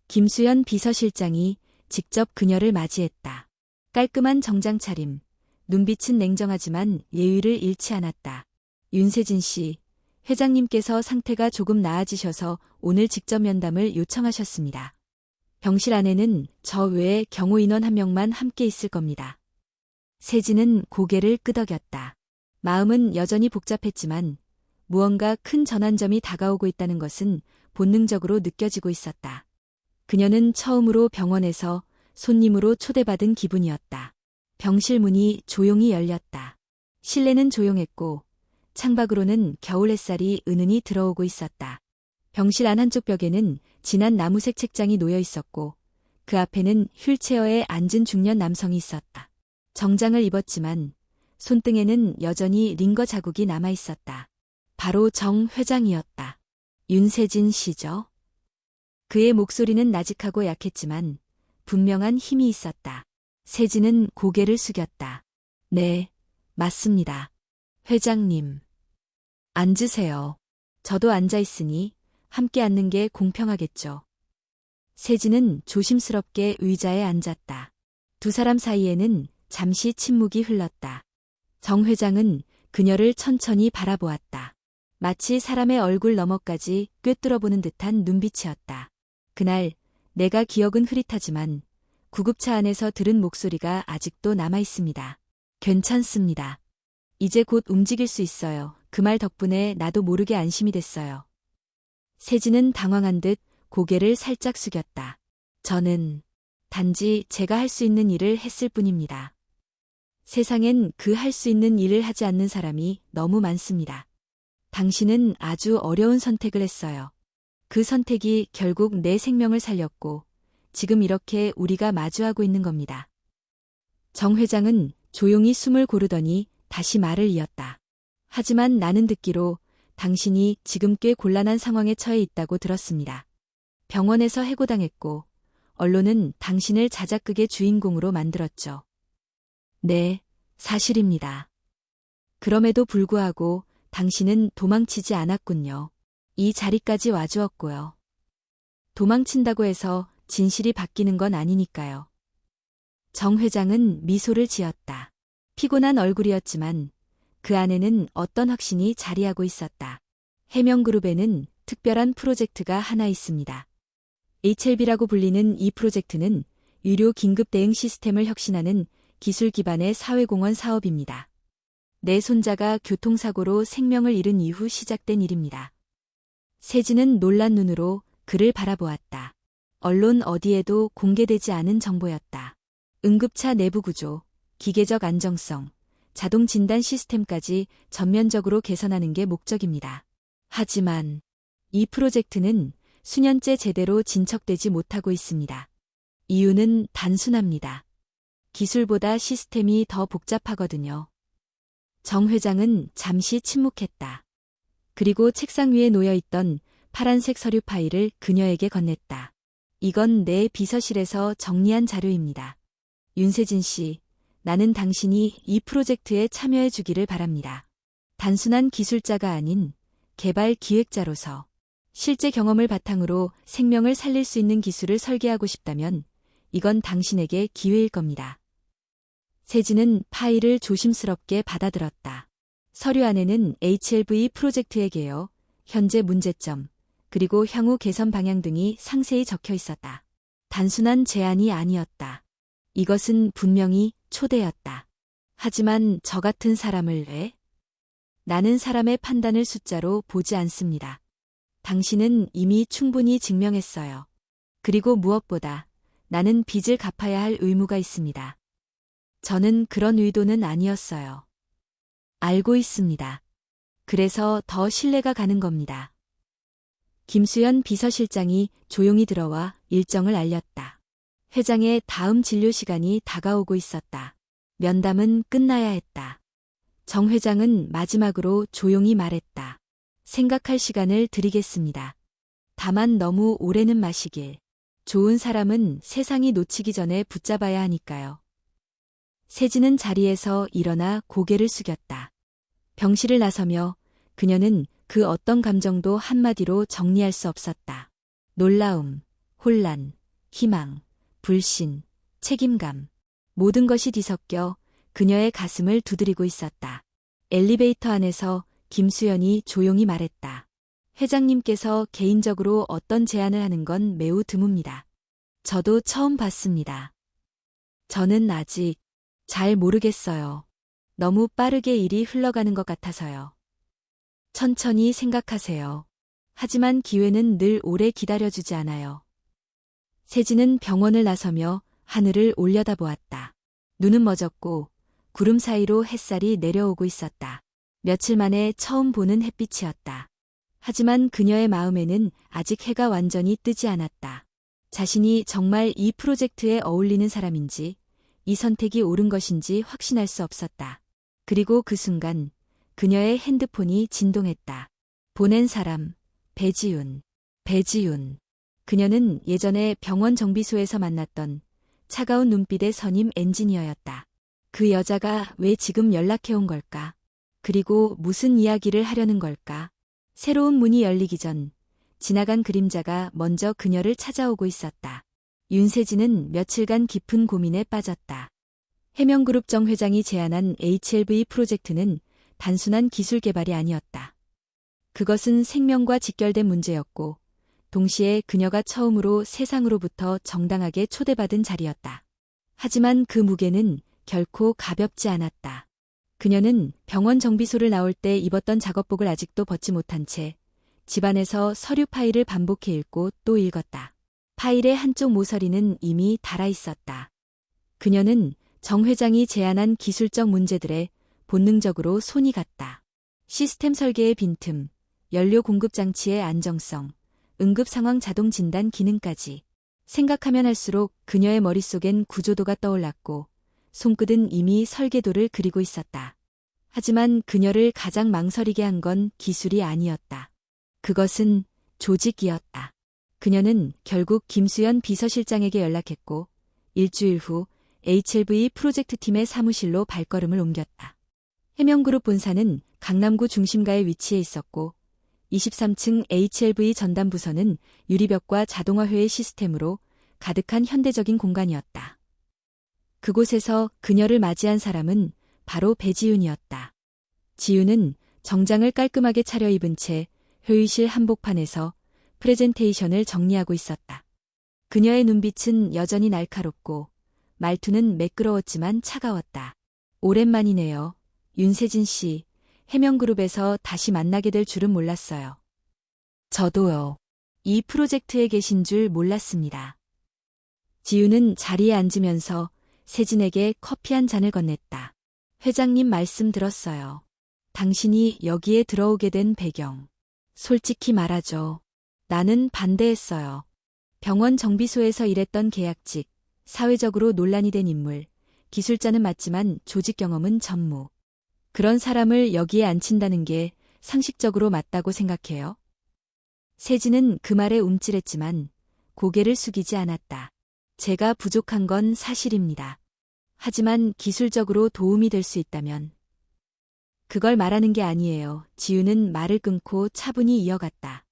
김수현 비서실장이 직접 그녀를 맞이했다. 깔끔한 정장 차림, 눈빛은 냉정하지만 예의를 잃지 않았다. 윤세진 씨, 회장님께서 상태가 조금 나아지셔서 오늘 직접 면담을 요청하셨습니다. 병실 안에는 저 외에 경호 인원 한 명만 함께 있을 겁니다. 세진은 고개를 끄덕였다. 마음은 여전히 복잡했지만 무언가 큰 전환점이 다가오고 있다는 것은 본능적으로 느껴지고 있었다. 그녀는 처음으로 병원에서 손님으로 초대받은 기분이었다. 병실 문이 조용히 열렸다. 실내는 조용했고 창밖으로는 겨울 햇살이 은은히 들어오고 있었다. 병실 안 한쪽 벽에는 진한 나무색 책장이 놓여 있었고 그 앞에는 휠체어에 앉은 중년 남성이 있었다. 정장을 입었지만 손등에는 여전히 링거 자국이 남아 있었다. 바로 정 회장이었다. 윤세진 씨죠? 그의 목소리는 나직하고 약했지만 분명한 힘이 있었다. 세진은 고개를 숙였다. 네, 맞습니다. 회장님. 앉으세요. 저도 앉아 있으니 함께 앉는 게 공평하겠죠. 세진은 조심스럽게 의자에 앉았다. 두 사람 사이에는 잠시 침묵이 흘렀다. 정 회장은 그녀를 천천히 바라보았다. 마치 사람의 얼굴 너머까지 꿰뚫어보는 듯한 눈빛이었다. 그날 내가 기억은 흐릿하지만 구급차 안에서 들은 목소리가 아직도 남아있습니다. 괜찮습니다. 이제 곧 움직일 수 있어요. 그 말 덕분에 나도 모르게 안심이 됐어요. 세진은 당황한 듯 고개를 살짝 숙였다. 저는 단지 제가 할 수 있는 일을 했을 뿐입니다. 세상엔 그 할 수 있는 일을 하지 않는 사람이 너무 많습니다. 당신은 아주 어려운 선택을 했어요. 그 선택이 결국 내 생명을 살렸고 지금 이렇게 우리가 마주하고 있는 겁니다. 정 회장은 조용히 숨을 고르더니 다시 말을 이었다. 하지만 나는 듣기로 당신이 지금 꽤 곤란한 상황에 처해 있다고 들었습니다. 병원에서 해고당했고 언론은 당신을 자작극의 주인공으로 만들었죠. 네, 사실입니다. 그럼에도 불구하고 당신은 도망치지 않았군요. 이 자리까지 와주었고요. 도망친다고 해서 진실이 바뀌는 건 아니니까요. 정 회장은 미소를 지었다. 피곤한 얼굴이었지만 그 안에는 어떤 확신이 자리하고 있었다. 해명그룹에는 특별한 프로젝트가 하나 있습니다. HLB라고 불리는 이 프로젝트는 유료 긴급 대응 시스템을 혁신하는 기술 기반의 사회공헌 사업입니다. 내 손자가 교통사고로 생명을 잃은 이후 시작된 일입니다. 세진은 놀란 눈으로 그를 바라보았다. 언론 어디에도 공개되지 않은 정보였다. 응급차 내부 구조, 기계적 안정성, 자동 진단 시스템까지 전면적으로 개선하는 게 목적입니다. 하지만 이 프로젝트는 수년째 제대로 진척되지 못하고 있습니다. 이유는 단순합니다. 기술보다 시스템이 더 복잡하거든요. 정 회장은 잠시 침묵했다. 그리고 책상 위에 놓여있던 파란색 서류 파일을 그녀에게 건넸다. 이건 내 비서실에서 정리한 자료입니다. 윤세진 씨, 나는 당신이 이 프로젝트에 참여해 주기를 바랍니다. 단순한 기술자가 아닌 개발 기획자로서 실제 경험을 바탕으로 생명을 살릴 수 있는 기술을 설계하고 싶다면 이건 당신에게 기회일 겁니다. 세진은 파일을 조심스럽게 받아들었다. 서류 안에는 HLV 프로젝트의 개요, 현재 문제점, 그리고 향후 개선 방향 등이 상세히 적혀 있었다. 단순한 제안이 아니었다. 이것은 분명히 초대였다. 하지만 저 같은 사람을 왜? 나는 사람의 판단을 숫자로 보지 않습니다. 당신은 이미 충분히 증명했어요. 그리고 무엇보다 나는 빚을 갚아야 할 의무가 있습니다. 저는 그런 의도는 아니었어요. 알고 있습니다. 그래서 더 신뢰가 가는 겁니다. 김수연 비서실장이 조용히 들어와 일정을 알렸다. 회장의 다음 진료 시간이 다가오고 있었다. 면담은 끝나야 했다. 정 회장은 마지막으로 조용히 말했다. 생각할 시간을 드리겠습니다. 다만 너무 오래는 마시길. 좋은 사람은 세상이 놓치기 전에 붙잡아야 하니까요. 세진은 자리에서 일어나 고개를 숙였다. 병실을 나서며 그녀는 그 어떤 감정도 한마디로 정리할 수 없었다. 놀라움, 혼란, 희망, 불신, 책임감. 모든 것이 뒤섞여 그녀의 가슴을 두드리고 있었다. 엘리베이터 안에서 김수연이 조용히 말했다. 회장님께서 개인적으로 어떤 제안을 하는 건 매우 드뭅니다. 저도 처음 봤습니다. 저는 아직 잘 모르겠어요. 너무 빠르게 일이 흘러가는 것 같아서요. 천천히 생각하세요. 하지만 기회는 늘 오래 기다려주지 않아요. 세진은 병원을 나서며 하늘을 올려다보았다. 눈은 멎었고 구름 사이로 햇살이 내려오고 있었다. 며칠 만에 처음 보는 햇빛이었다. 하지만 그녀의 마음에는 아직 해가 완전히 뜨지 않았다. 자신이 정말 이 프로젝트에 어울리는 사람인지, 이 선택이 옳은 것인지 확신할 수 없었다. 그리고 그 순간 그녀의 핸드폰이 진동했다. 보낸 사람, 배지윤. 배지윤. 그녀는 예전에 병원 정비소에서 만났던 차가운 눈빛의 선임 엔지니어였다. 그 여자가 왜 지금 연락해온 걸까? 그리고 무슨 이야기를 하려는 걸까? 새로운 문이 열리기 전 지나간 그림자가 먼저 그녀를 찾아오고 있었다. 윤세진은 며칠간 깊은 고민에 빠졌다. 해명그룹 정 회장이 제안한 HLV 프로젝트는 단순한 기술 개발이 아니었다. 그것은 생명과 직결된 문제였고, 동시에 그녀가 처음으로 세상으로부터 정당하게 초대받은 자리였다. 하지만 그 무게는 결코 가볍지 않았다. 그녀는 병원 정비소를 나올 때 입었던 작업복을 아직도 벗지 못한 채 집안에서 서류 파일을 반복해 읽고 또 읽었다. 파일의 한쪽 모서리는 이미 닳아 있었다. 그녀는 정 회장이 제안한 기술적 문제들에 본능적으로 손이 갔다. 시스템 설계의 빈틈, 연료 공급 장치의 안정성, 응급 상황 자동 진단 기능까지. 생각하면 할수록 그녀의 머릿속엔 구조도가 떠올랐고 손끝은 이미 설계도를 그리고 있었다. 하지만 그녀를 가장 망설이게 한 건 기술이 아니었다. 그것은 조직이었다. 그녀는 결국 김수연 비서실장에게 연락했고 일주일 후 HLV 프로젝트 팀의 사무실로 발걸음을 옮겼다. 해명그룹 본사는 강남구 중심가에 위치해 있었고 23층 HLV 전담부서는 유리벽과 자동화 회의 시스템으로 가득한 현대적인 공간이었다. 그곳에서 그녀를 맞이한 사람은 바로 배지윤이었다. 지윤은 정장을 깔끔하게 차려입은 채 회의실 한복판에서 프레젠테이션을 정리하고 있었다. 그녀의 눈빛은 여전히 날카롭고 말투는 매끄러웠지만 차가웠다. 오랜만이네요. 윤세진 씨, 해명그룹에서 다시 만나게 될 줄은 몰랐어요. 저도요. 이 프로젝트에 계신 줄 몰랐습니다. 지윤은 자리에 앉으면서 세진에게 커피 한 잔을 건넸다. 회장님 말씀 들었어요. 당신이 여기에 들어오게 된 배경. 솔직히 말하죠. 나는 반대했어요. 병원 정비소에서 일했던 계약직, 사회적으로 논란이 된 인물, 기술자는 맞지만 조직 경험은 전무. 그런 사람을 여기에 앉힌다는 게 상식적으로 맞다고 생각해요? 세진은 그 말에 움찔했지만 고개를 숙이지 않았다. 제가 부족한 건 사실입니다. 하지만 기술적으로 도움이 될 수 있다면. 그걸 말하는 게 아니에요. 지윤은 말을 끊고 차분히 이어갔다.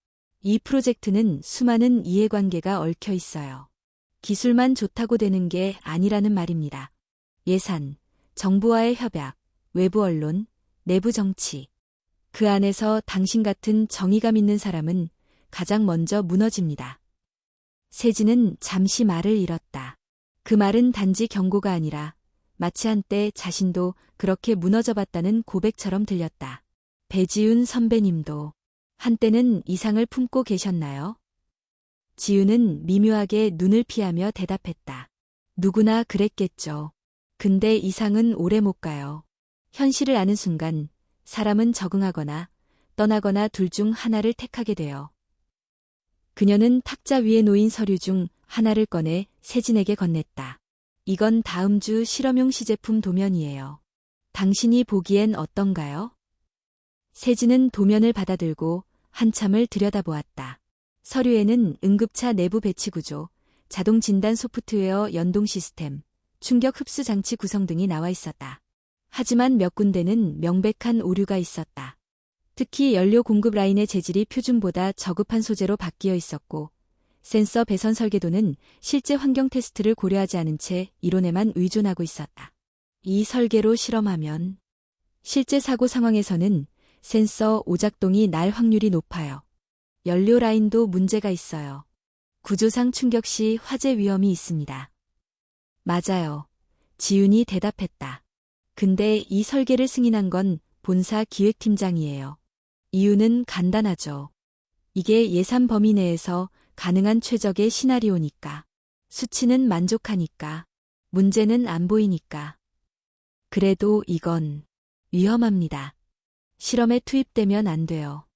이 프로젝트는 수많은 이해관계가 얽혀 있어요. 기술만 좋다고 되는 게 아니라는 말입니다. 예산, 정부와의 협약, 외부 언론, 내부 정치. 그 안에서 당신 같은 정의감 있는 사람은 가장 먼저 무너집니다. 세진은 잠시 말을 잃었다. 그 말은 단지 경고가 아니라 마치 한때 자신도 그렇게 무너져봤다는 고백처럼 들렸다. 배지윤 선배님도 한때는 이상을 품고 계셨나요? 지윤은 미묘하게 눈을 피하며 대답했다. 누구나 그랬겠죠. 근데 이상은 오래 못 가요. 현실을 아는 순간 사람은 적응하거나 떠나거나 둘 중 하나를 택하게 돼요. 그녀는 탁자 위에 놓인 서류 중 하나를 꺼내 세진에게 건넸다. 이건 다음 주 실험용 시제품 도면이에요. 당신이 보기엔 어떤가요? 세진은 도면을 받아들고 한참을 들여다보았다. 서류에는 응급차 내부 배치 구조, 자동 진단 소프트웨어 연동 시스템, 충격 흡수 장치 구성 등이 나와 있었다. 하지만 몇 군데는 명백한 오류가 있었다. 특히 연료 공급 라인의 재질이 표준보다 저급한 소재로 바뀌어 있었고, 센서 배선 설계도는 실제 환경 테스트를 고려하지 않은 채 이론에만 의존하고 있었다. 이 설계로 실험하면 실제 사고 상황에서는 센서 오작동이 날 확률이 높아요. 연료 라인도 문제가 있어요. 구조상 충격 시 화재 위험이 있습니다. 맞아요. 지윤이 대답했다. 근데 이 설계를 승인한 건 본사 기획팀장이에요. 이유는 간단하죠. 이게 예산 범위 내에서 가능한 최적의 시나리오니까. 수치는 만족하니까. 문제는 안 보이니까. 그래도 이건 위험합니다. 실험에 투입되면 안 돼요.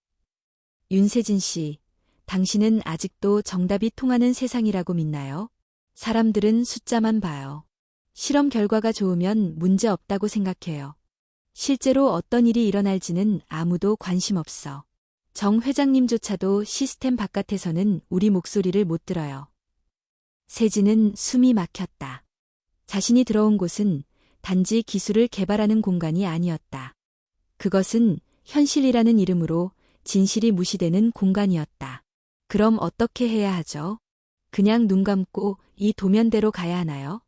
윤세진 씨, 당신은 아직도 정답이 통하는 세상이라고 믿나요? 사람들은 숫자만 봐요. 실험 결과가 좋으면 문제 없다고 생각해요. 실제로 어떤 일이 일어날지는 아무도 관심 없어. 정 회장님조차도 시스템 바깥에서는 우리 목소리를 못 들어요. 세진은 숨이 막혔다. 자신이 들어온 곳은 단지 기술을 개발하는 공간이 아니었다. 그것은 현실이라는 이름으로 진실이 무시되는 공간이었다. 그럼 어떻게 해야 하죠? 그냥 눈 감고 이 도면대로 가야 하나요?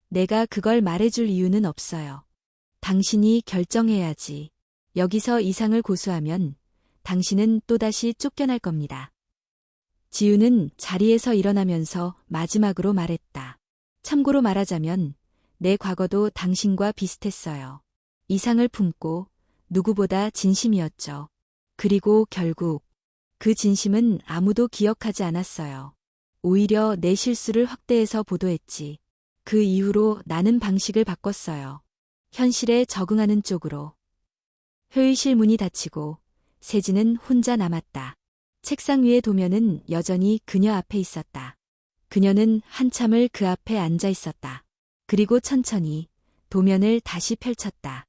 내가 그걸 말해줄 이유는 없어요. 당신이 결정해야지. 여기서 이상을 고수하면 당신은 또다시 쫓겨날 겁니다. 지우는 자리에서 일어나면서 마지막으로 말했다. 참고로 말하자면 내 과거도 당신과 비슷했어요. 이상을 품고 누구보다 진심이었죠. 그리고 결국 그 진심은 아무도 기억하지 않았어요. 오히려 내 실수를 확대해서 보도했지. 그 이후로 나는 방식을 바꿨어요. 현실에 적응하는 쪽으로. 회의실 문이 닫히고 세진은 혼자 남았다. 책상 위의 도면은 여전히 그녀 앞에 있었다. 그녀는 한참을 그 앞에 앉아 있었다. 그리고 천천히 도면을 다시 펼쳤다.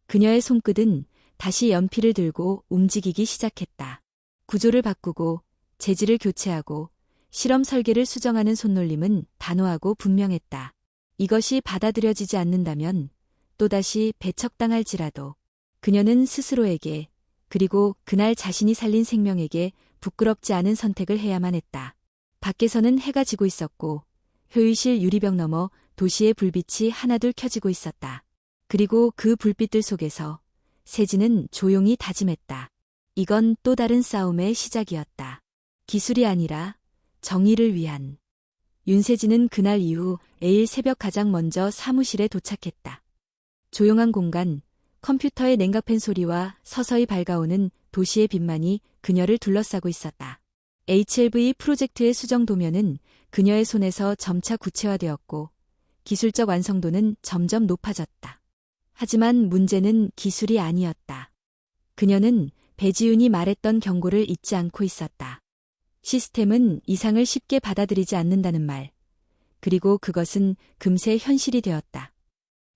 그녀의 손끝은 다시 연필을 들고 움직이기 시작했다. 구조를 바꾸고 재질을 교체하고 실험 설계를 수정하는 손놀림은 단호하고 분명했다. 이것이 받아들여지지 않는다면 또다시 배척당할지라도 그녀는 스스로에게 그리고 그날 자신이 살린 생명에게 부끄럽지 않은 선택을 해야만 했다. 밖에서는 해가 지고 있었고 회의실 유리벽 너머 도시의 불빛이 하나둘 켜지고 있었다. 그리고 그 불빛들 속에서 세진은 조용히 다짐했다. 이건 또 다른 싸움의 시작이었다. 기술이 아니라 정의를 위한. 윤세진은 그날 이후 매일 새벽 가장 먼저 사무실에 도착했다. 조용한 공간, 컴퓨터의 냉각팬 소리와 서서히 밝아오는 도시의 빛만이 그녀를 둘러싸고 있었다. HLV 프로젝트의 수정 도면은 그녀의 손에서 점차 구체화되었고 기술적 완성도는 점점 높아졌다. 하지만 문제는 기술이 아니었다. 그녀는 배지윤이 말했던 경고를 잊지 않고 있었다. 시스템은 이상을 쉽게 받아들이지 않는다는 말. 그리고 그것은 금세 현실이 되었다.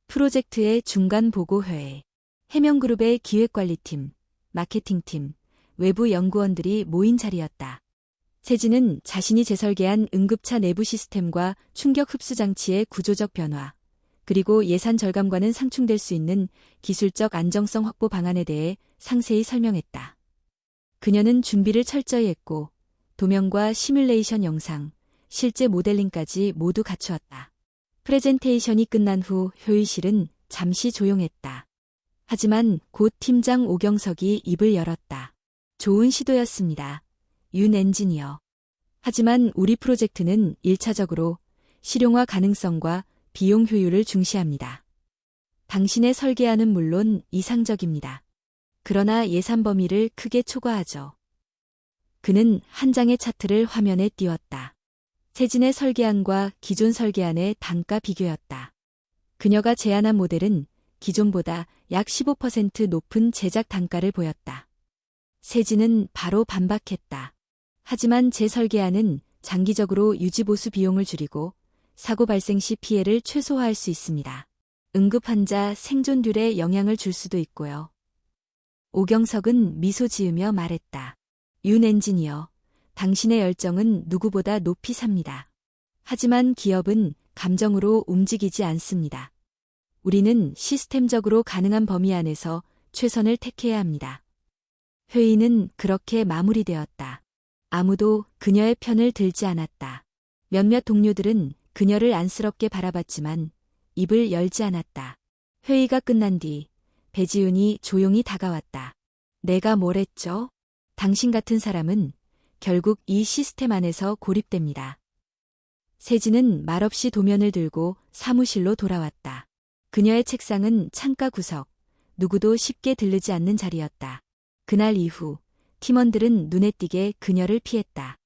프로젝트의 중간 보고회에 해명그룹의 기획관리팀, 마케팅팀, 외부 연구원들이 모인 자리였다. 세진은 자신이 재설계한 응급차 내부 시스템과 충격 흡수 장치의 구조적 변화, 그리고 예산 절감과는 상충될 수 있는 기술적 안정성 확보 방안에 대해 상세히 설명했다. 그녀는 준비를 철저히 했고 도면과 시뮬레이션 영상, 실제 모델링까지 모두 갖추었다. 프레젠테이션이 끝난 후 회의실은 잠시 조용했다. 하지만 곧 팀장 오경석이 입을 열었다. 좋은 시도였습니다. 윤 엔지니어. 하지만 우리 프로젝트는 1차적으로 실용화 가능성과 비용 효율을 중시합니다. 당신의 설계안은 물론 이상적입니다. 그러나 예산 범위를 크게 초과하죠. 그는 한 장의 차트를 화면에 띄웠다. 세진의 설계안과 기존 설계안의 단가 비교였다. 그녀가 제안한 모델은 기존보다 약 15% 높은 제작 단가를 보였다. 세진은 바로 반박했다. 하지만 제 설계안은 장기적으로 유지보수 비용을 줄이고 사고 발생 시 피해를 최소화할 수 있습니다. 응급환자 생존율에 영향을 줄 수도 있고요. 오경석은 미소 지으며 말했다. 윤 엔지니어, 당신의 열정은 누구보다 높이 삽니다. 하지만 기업은 감정으로 움직이지 않습니다. 우리는 시스템적으로 가능한 범위 안에서 최선을 택해야 합니다. 회의는 그렇게 마무리되었다. 아무도 그녀의 편을 들지 않았다. 몇몇 동료들은 그녀를 안쓰럽게 바라봤지만 입을 열지 않았다. 회의가 끝난 뒤 배지윤이 조용히 다가왔다. 내가 뭘 했죠? 당신 같은 사람은 결국 이 시스템 안에서 고립됩니다. 세진은 말없이 도면을 들고 사무실로 돌아왔다. 그녀의 책상은 창가 구석, 누구도 쉽게 들르지 않는 자리였다. 그날 이후 팀원들은 눈에 띄게 그녀를 피했다.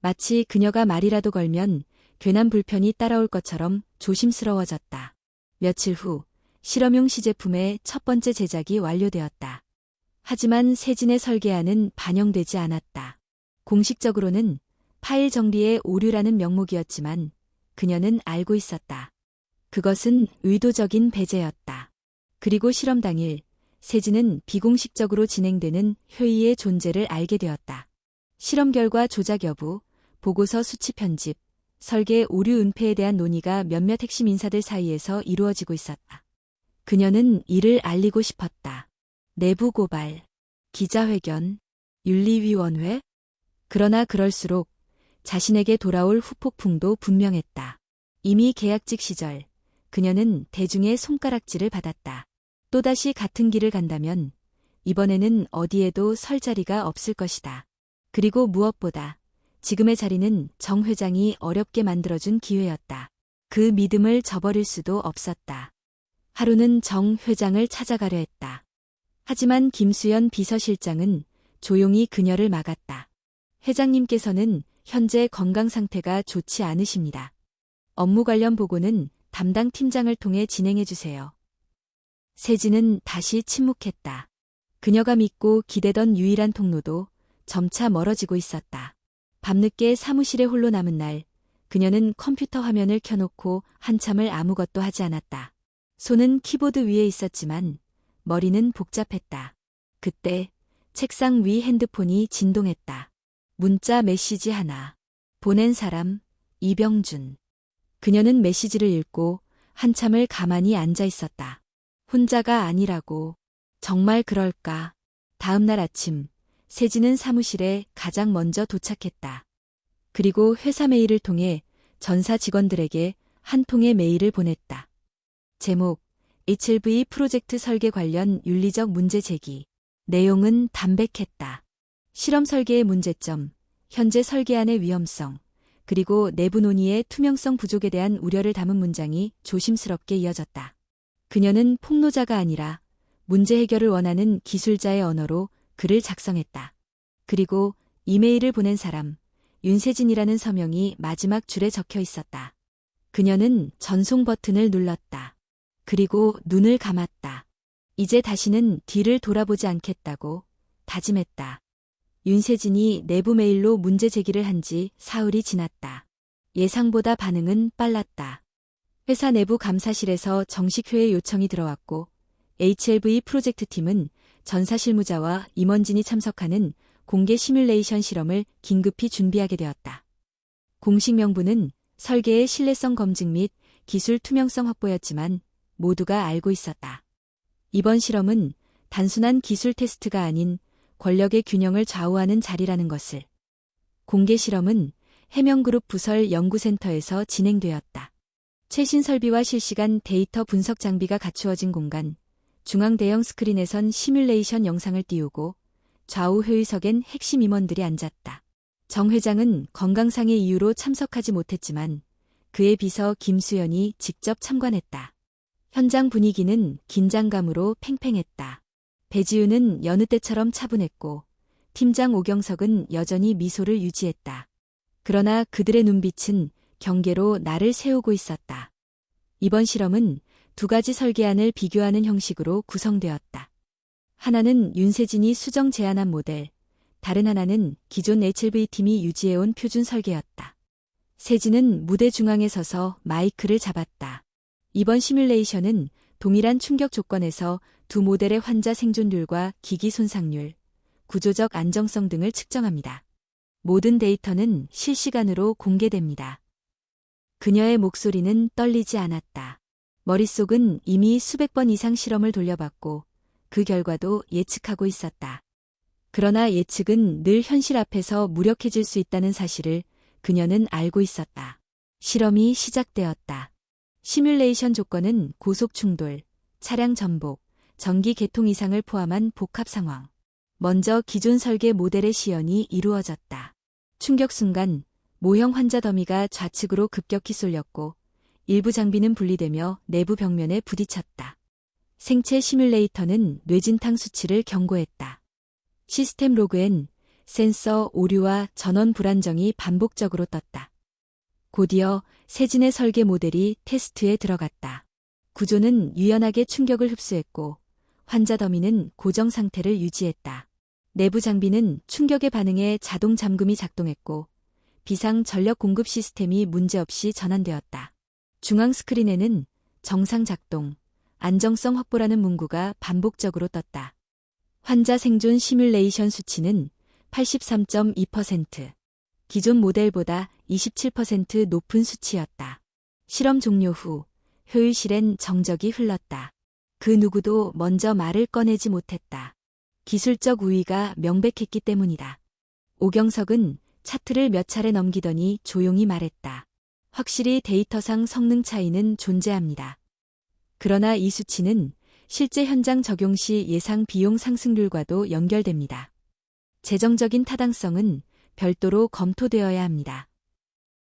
마치 그녀가 말이라도 걸면 괜한 불편이 따라올 것처럼 조심스러워졌다. 며칠 후 실험용 시제품의 첫 번째 제작이 완료되었다. 하지만 세진의 설계안은 반영되지 않았다. 공식적으로는 파일 정리의 오류라는 명목이었지만 그녀는 알고 있었다. 그것은 의도적인 배제였다. 그리고 실험 당일 세진은 비공식적으로 진행되는 회의의 존재를 알게 되었다. 실험 결과 조작 여부, 보고서 수치 편집, 설계 오류 은폐에 대한 논의가 몇몇 핵심 인사들 사이에서 이루어지고 있었다. 그녀는 이를 알리고 싶었다. 내부 고발, 기자회견, 윤리위원회? 그러나 그럴수록 자신에게 돌아올 후폭풍도 분명했다. 이미 계약직 시절 그녀는 대중의 손가락질을 받았다. 또다시 같은 길을 간다면 이번에는 어디에도 설 자리가 없을 것이다. 그리고 무엇보다 지금의 자리는 정 회장이 어렵게 만들어준 기회였다. 그 믿음을 저버릴 수도 없었다. 하루는 정 회장을 찾아가려 했다. 하지만 김수연 비서실장은 조용히 그녀를 막았다. 회장님께서는 현재 건강 상태가 좋지 않으십니다. 업무 관련 보고는 담당 팀장을 통해 진행해 주세요. 세진은 다시 침묵했다. 그녀가 믿고 기대던 유일한 통로도 점차 멀어지고 있었다. 밤늦게 사무실에 홀로 남은 날, 그녀는 컴퓨터 화면을 켜놓고 한참을 아무것도 하지 않았다. 손은 키보드 위에 있었지만 머리는 복잡했다. 그때 책상 위 핸드폰이 진동했다. 문자 메시지 하나. 보낸 사람, 이병준. 그녀는 메시지를 읽고 한참을 가만히 앉아 있었다. 혼자가 아니라고. 정말 그럴까? 다음 날 아침, 세진은 사무실에 가장 먼저 도착했다. 그리고 회사 메일을 통해 전사 직원들에게 한 통의 메일을 보냈다. 제목, HLV 프로젝트 설계 관련 윤리적 문제 제기. 내용은 담백했다. 실험 설계의 문제점, 현재 설계안의 위험성, 그리고 내부 논의의 투명성 부족에 대한 우려를 담은 문장이 조심스럽게 이어졌다. 그녀는 폭로자가 아니라 문제 해결을 원하는 기술자의 언어로 글을 작성했다. 그리고 이메일을 보낸 사람, 윤세진이라는 서명이 마지막 줄에 적혀 있었다. 그녀는 전송 버튼을 눌렀다. 그리고 눈을 감았다. 이제 다시는 뒤를 돌아보지 않겠다고 다짐했다. 윤세진이 내부 메일로 문제 제기를 한 지 사흘이 지났다. 예상보다 반응은 빨랐다. 회사 내부 감사실에서 정식 회의 요청이 들어왔고 HLV 프로젝트 팀은 전사 실무자와 임원진이 참석하는 공개 시뮬레이션 실험을 긴급히 준비하게 되었다. 공식 명분은 설계의 신뢰성 검증 및 기술 투명성 확보였지만 모두가 알고 있었다. 이번 실험은 단순한 기술 테스트가 아닌 권력의 균형을 좌우하는 자리라는 것을. 공개 실험은 해명그룹 부설 연구센터에서 진행되었다. 최신 설비와 실시간 데이터 분석 장비가 갖추어진 공간, 중앙 대형 스크린에선 시뮬레이션 영상을 띄우고 좌우 회의석엔 핵심 임원들이 앉았다. 정 회장은 건강상의 이유로 참석하지 못했지만 그의 비서 김수연이 직접 참관했다. 현장 분위기는 긴장감으로 팽팽했다. 배지윤은 여느 때처럼 차분했고 팀장 오경석은 여전히 미소를 유지했다. 그러나 그들의 눈빛은 경계로 나를 세우고 있었다. 이번 실험은 두 가지 설계안을 비교하는 형식으로 구성되었다. 하나는 윤세진이 수정 제안한 모델, 다른 하나는 기존 HLV팀이 유지해온 표준 설계였다. 세진은 무대 중앙에 서서 마이크를 잡았다. 이번 시뮬레이션은 동일한 충격 조건에서 두 모델의 환자 생존율과 기기 손상률, 구조적 안정성 등을 측정합니다. 모든 데이터는 실시간으로 공개됩니다. 그녀의 목소리는 떨리지 않았다. 머릿속은 이미 수백 번 이상 실험을 돌려봤고 그 결과도 예측하고 있었다. 그러나 예측은 늘 현실 앞에서 무력해질 수 있다는 사실을 그녀는 알고 있었다. 실험이 시작되었다. 시뮬레이션 조건은 고속 충돌, 차량 전복, 전기 개통 이상을 포함한 복합 상황. 먼저 기존 설계 모델의 시연이 이루어졌다. 충격 순간 모형 환자 더미가 좌측으로 급격히 쏠렸고 일부 장비는 분리되며 내부 벽면에 부딪혔다. 생체 시뮬레이터는 뇌진탕 수치를 경고했다. 시스템 로그엔 센서 오류와 전원 불안정이 반복적으로 떴다. 곧이어 세진의 설계 모델이 테스트에 들어갔다. 구조는 유연하게 충격을 흡수했고 환자 더미는 고정 상태를 유지했다. 내부 장비는 충격에 반응해 자동 잠금이 작동했고 비상 전력 공급 시스템이 문제없이 전환되었다. 중앙 스크린에는 정상 작동, 안정성 확보라는 문구가 반복적으로 떴다. 환자 생존 시뮬레이션 수치는 83.2%, 기존 모델보다 27% 높은 수치였다. 실험 종료 후 효율실엔 정적이 흘렀다. 그 누구도 먼저 말을 꺼내지 못했다. 기술적 우위가 명백했기 때문이다. 오경석은 차트를 몇 차례 넘기더니 조용히 말했다. 확실히 데이터상 성능 차이는 존재합니다. 그러나 이 수치는 실제 현장 적용 시 예상 비용 상승률과도 연결됩니다. 재정적인 타당성은 별도로 검토되어야 합니다.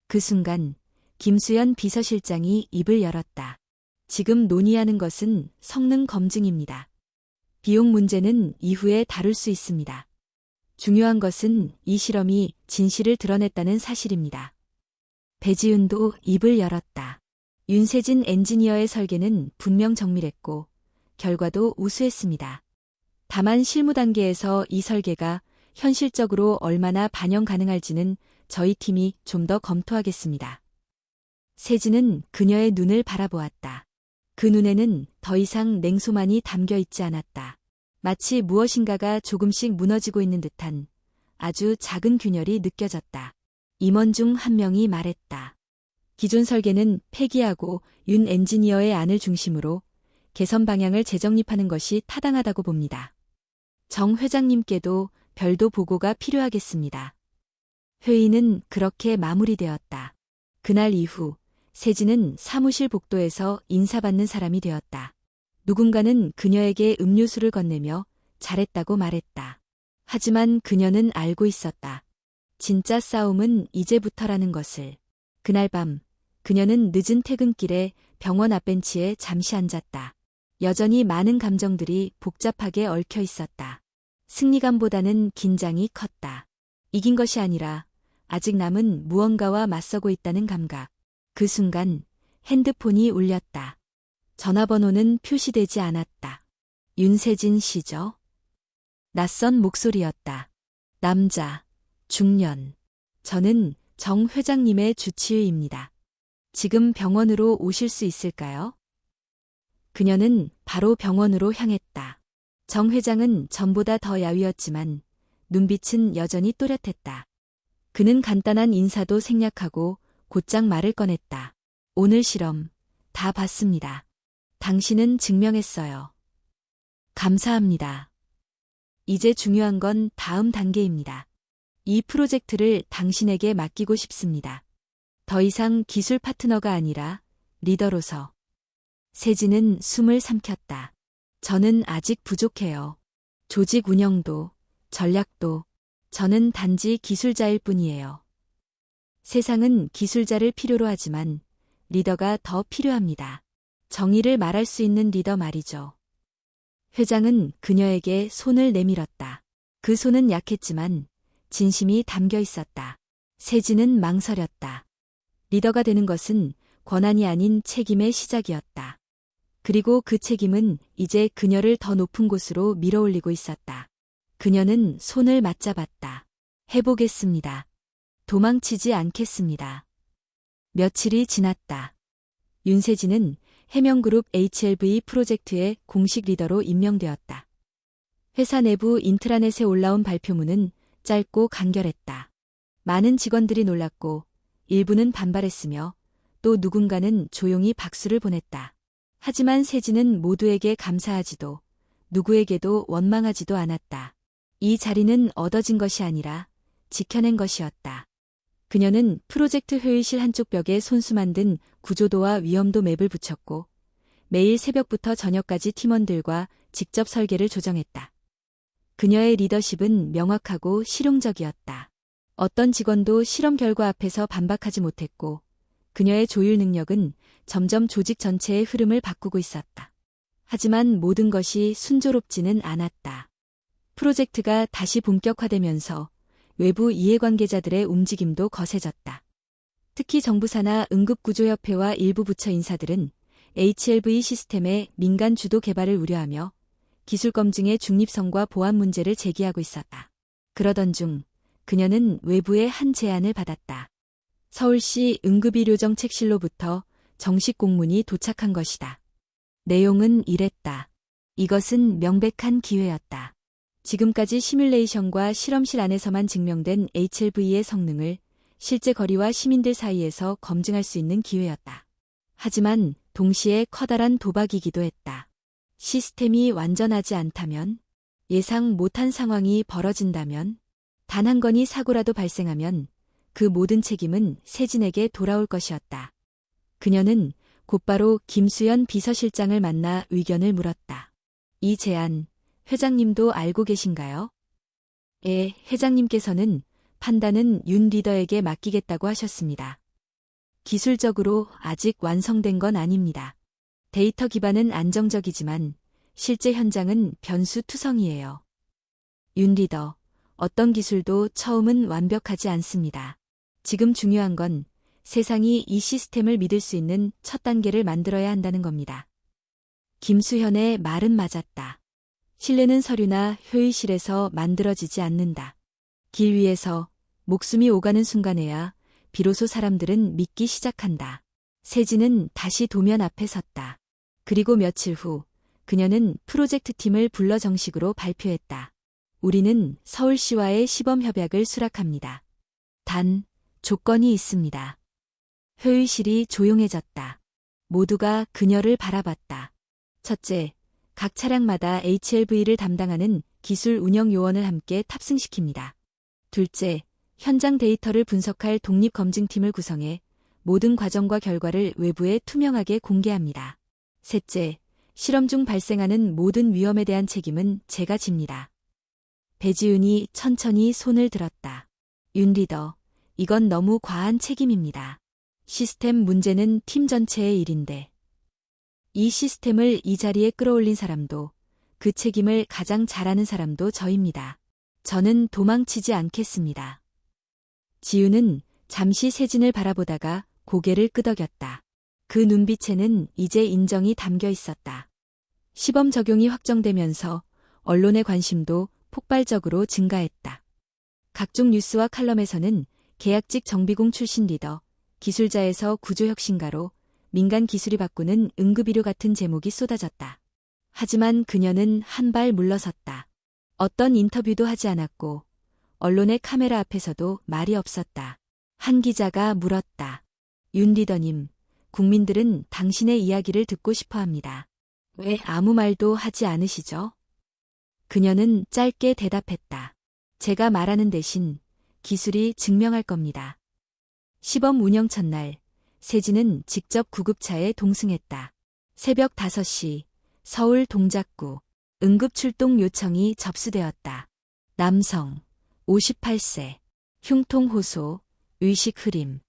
그 순간 김수연 비서실장이 입을 열었다. 지금 논의하는 것은 성능 검증입니다. 비용 문제는 이후에 다룰 수 있습니다. 중요한 것은 이 실험이 진실을 드러냈다는 사실입니다. 배지윤도 입을 열었다. 윤세진 엔지니어의 설계는 분명 정밀했고 결과도 우수했습니다. 다만 실무 단계에서 이 설계가 현실적으로 얼마나 반영 가능할지는 저희 팀이 좀 더 검토하겠습니다. 세진은 그녀의 눈을 바라보았다. 그 눈에는 더 이상 냉소만이 담겨 있지 않았다. 마치 무엇인가가 조금씩 무너지고 있는 듯한 아주 작은 균열이 느껴졌다. 임원 중 한 명이 말했다. 기존 설계는 폐기하고 윤 엔지니어의 안을 중심으로 개선 방향을 재정립하는 것이 타당하다고 봅니다. 정 회장님께도 별도 보고가 필요하겠습니다. 회의는 그렇게 마무리되었다. 그날 이후 세진은 사무실 복도에서 인사받는 사람이 되었다. 누군가는 그녀에게 음료수를 건네며 잘했다고 말했다. 하지만 그녀는 알고 있었다. 진짜 싸움은 이제부터라는 것을. 그날 밤 그녀는 늦은 퇴근길에 병원 앞 벤치에 잠시 앉았다. 여전히 많은 감정들이 복잡하게 얽혀 있었다. 승리감보다는 긴장이 컸다. 이긴 것이 아니라 아직 남은 무언가와 맞서고 있다는 감각. 그 순간 핸드폰이 울렸다. 전화번호는 표시되지 않았다. 윤세진 씨죠? 낯선 목소리였다. 남자, 중년. 저는 정 회장님의 주치의입니다. 지금 병원으로 오실 수 있을까요? 그녀는 바로 병원으로 향했다. 정 회장은 전보다 더 야위었지만 눈빛은 여전히 또렷했다. 그는 간단한 인사도 생략하고 곧장 말을 꺼냈다. 오늘 실험 다 봤습니다. 당신은 증명했어요. 감사합니다. 이제 중요한 건 다음 단계입니다. 이 프로젝트를 당신에게 맡기고 싶습니다. 더 이상 기술 파트너가 아니라 리더로서. 세진은 숨을 삼켰다. 저는 아직 부족해요. 조직 운영도, 전략도. 저는 단지 기술자일 뿐이에요. 세상은 기술자를 필요로 하지만 리더가 더 필요합니다. 정의를 말할 수 있는 리더 말이죠. 회장은 그녀에게 손을 내밀었다. 그 손은 약했지만 진심이 담겨 있었다. 세진은 망설였다. 리더가 되는 것은 권한이 아닌 책임의 시작이었다. 그리고 그 책임은 이제 그녀를 더 높은 곳으로 밀어올리고 있었다. 그녀는 손을 맞잡았다. 해보겠습니다. 도망치지 않겠습니다. 며칠이 지났다. 윤세진은 해명그룹 HLV 프로젝트의 공식 리더로 임명되었다. 회사 내부 인트라넷에 올라온 발표문은 짧고 간결했다. 많은 직원들이 놀랐고 일부는 반발했으며 또 누군가는 조용히 박수를 보냈다. 하지만 세진은 모두에게 감사하지도 누구에게도 원망하지도 않았다. 이 자리는 얻어진 것이 아니라 지켜낸 것이었다. 그녀는 프로젝트 회의실 한쪽 벽에 손수 만든 구조도와 위험도 맵을 붙였고 매일 새벽부터 저녁까지 팀원들과 직접 설계를 조정했다. 그녀의 리더십은 명확하고 실용적이었다. 어떤 직원도 실험 결과 앞에서 반박하지 못했고 그녀의 조율 능력은 점점 조직 전체의 흐름을 바꾸고 있었다. 하지만 모든 것이 순조롭지는 않았다. 프로젝트가 다시 본격화되면서 외부 이해관계자들의 움직임도 거세졌다. 특히 정부 산하 응급구조협회와 일부 부처 인사들은 HLV 시스템의 민간 주도 개발을 우려하며 기술 검증의 중립성과 보안 문제를 제기하고 있었다. 그러던 중 그녀는 외부의 한 제안을 받았다. 서울시 응급의료정책실로부터 정식 공문이 도착한 것이다. 내용은 이랬다. 이것은 명백한 기회였다. 지금까지 시뮬레이션과 실험실 안에서만 증명된 HLV의 성능을 실제 거리와 시민들 사이에서 검증할 수 있는 기회였다. 하지만 동시에 커다란 도박이기도 했다. 시스템이 완전하지 않다면, 예상 못한 상황이 벌어진다면, 단 한 건의 사고라도 발생하면 그 모든 책임은 세진에게 돌아올 것이었다. 그녀는 곧바로 김수연 비서실장을 만나 의견을 물었다. 이 제안, 회장님도 알고 계신가요? 예, 회장님께서는 판단은 윤 리더에게 맡기겠다고 하셨습니다. 기술적으로 아직 완성된 건 아닙니다. 데이터 기반은 안정적이지만 실제 현장은 변수투성이에요. 윤 리더, 어떤 기술도 처음은 완벽하지 않습니다. 지금 중요한 건 세상이 이 시스템을 믿을 수 있는 첫 단계를 만들어야 한다는 겁니다. 김수현의 말은 맞았다. 신뢰는 서류나 회의실에서 만들어지지 않는다. 길 위에서 목숨이 오가는 순간에야 비로소 사람들은 믿기 시작한다. 세진은 다시 도면 앞에 섰다. 그리고 며칠 후 그녀는 프로젝트 팀을 불러 정식으로 발표했다. 우리는 서울시와의 시범 협약을 수락합니다. 단, 조건이 있습니다. 회의실이 조용해졌다. 모두가 그녀를 바라봤다. 첫째, 각 차량마다 HLV를 담당하는 기술 운영 요원을 함께 탑승시킵니다. 둘째, 현장 데이터를 분석할 독립검증팀을 구성해 모든 과정과 결과를 외부에 투명하게 공개합니다. 셋째, 실험 중 발생하는 모든 위험에 대한 책임은 제가 집니다. 배지윤이 천천히 손을 들었다. 윤 리더, 이건 너무 과한 책임입니다. 시스템 문제는 팀 전체의 일인데. 이 시스템을 이 자리에 끌어올린 사람도, 그 책임을 가장 잘 아는 사람도 저입니다. 저는 도망치지 않겠습니다. 지윤은 잠시 세진을 바라보다가 고개를 끄덕였다. 그 눈빛에는 이제 인정이 담겨 있었다. 시범 적용이 확정되면서 언론의 관심도 폭발적으로 증가했다. 각종 뉴스와 칼럼에서는 계약직 정비공 출신 리더, 기술자에서 구조혁신가로 민간 기술이 바꾸는 응급의료 같은 제목이 쏟아졌다. 하지만 그녀는 한 발 물러섰다. 어떤 인터뷰도 하지 않았고 언론의 카메라 앞에서도 말이 없었다. 한 기자가 물었다. 윤 리더님, 국민들은 당신의 이야기를 듣고 싶어 합니다. 왜 아무 말도 하지 않으시죠? 그녀는 짧게 대답했다. 제가 말하는 대신 기술이 증명할 겁니다. 시범 운영 첫날, 세진은 직접 구급차에 동승했다. 새벽 5시, 서울 동작구, 응급출동 요청이 접수되었다. 남성, 58세, 흉통 호소, 의식 흐림.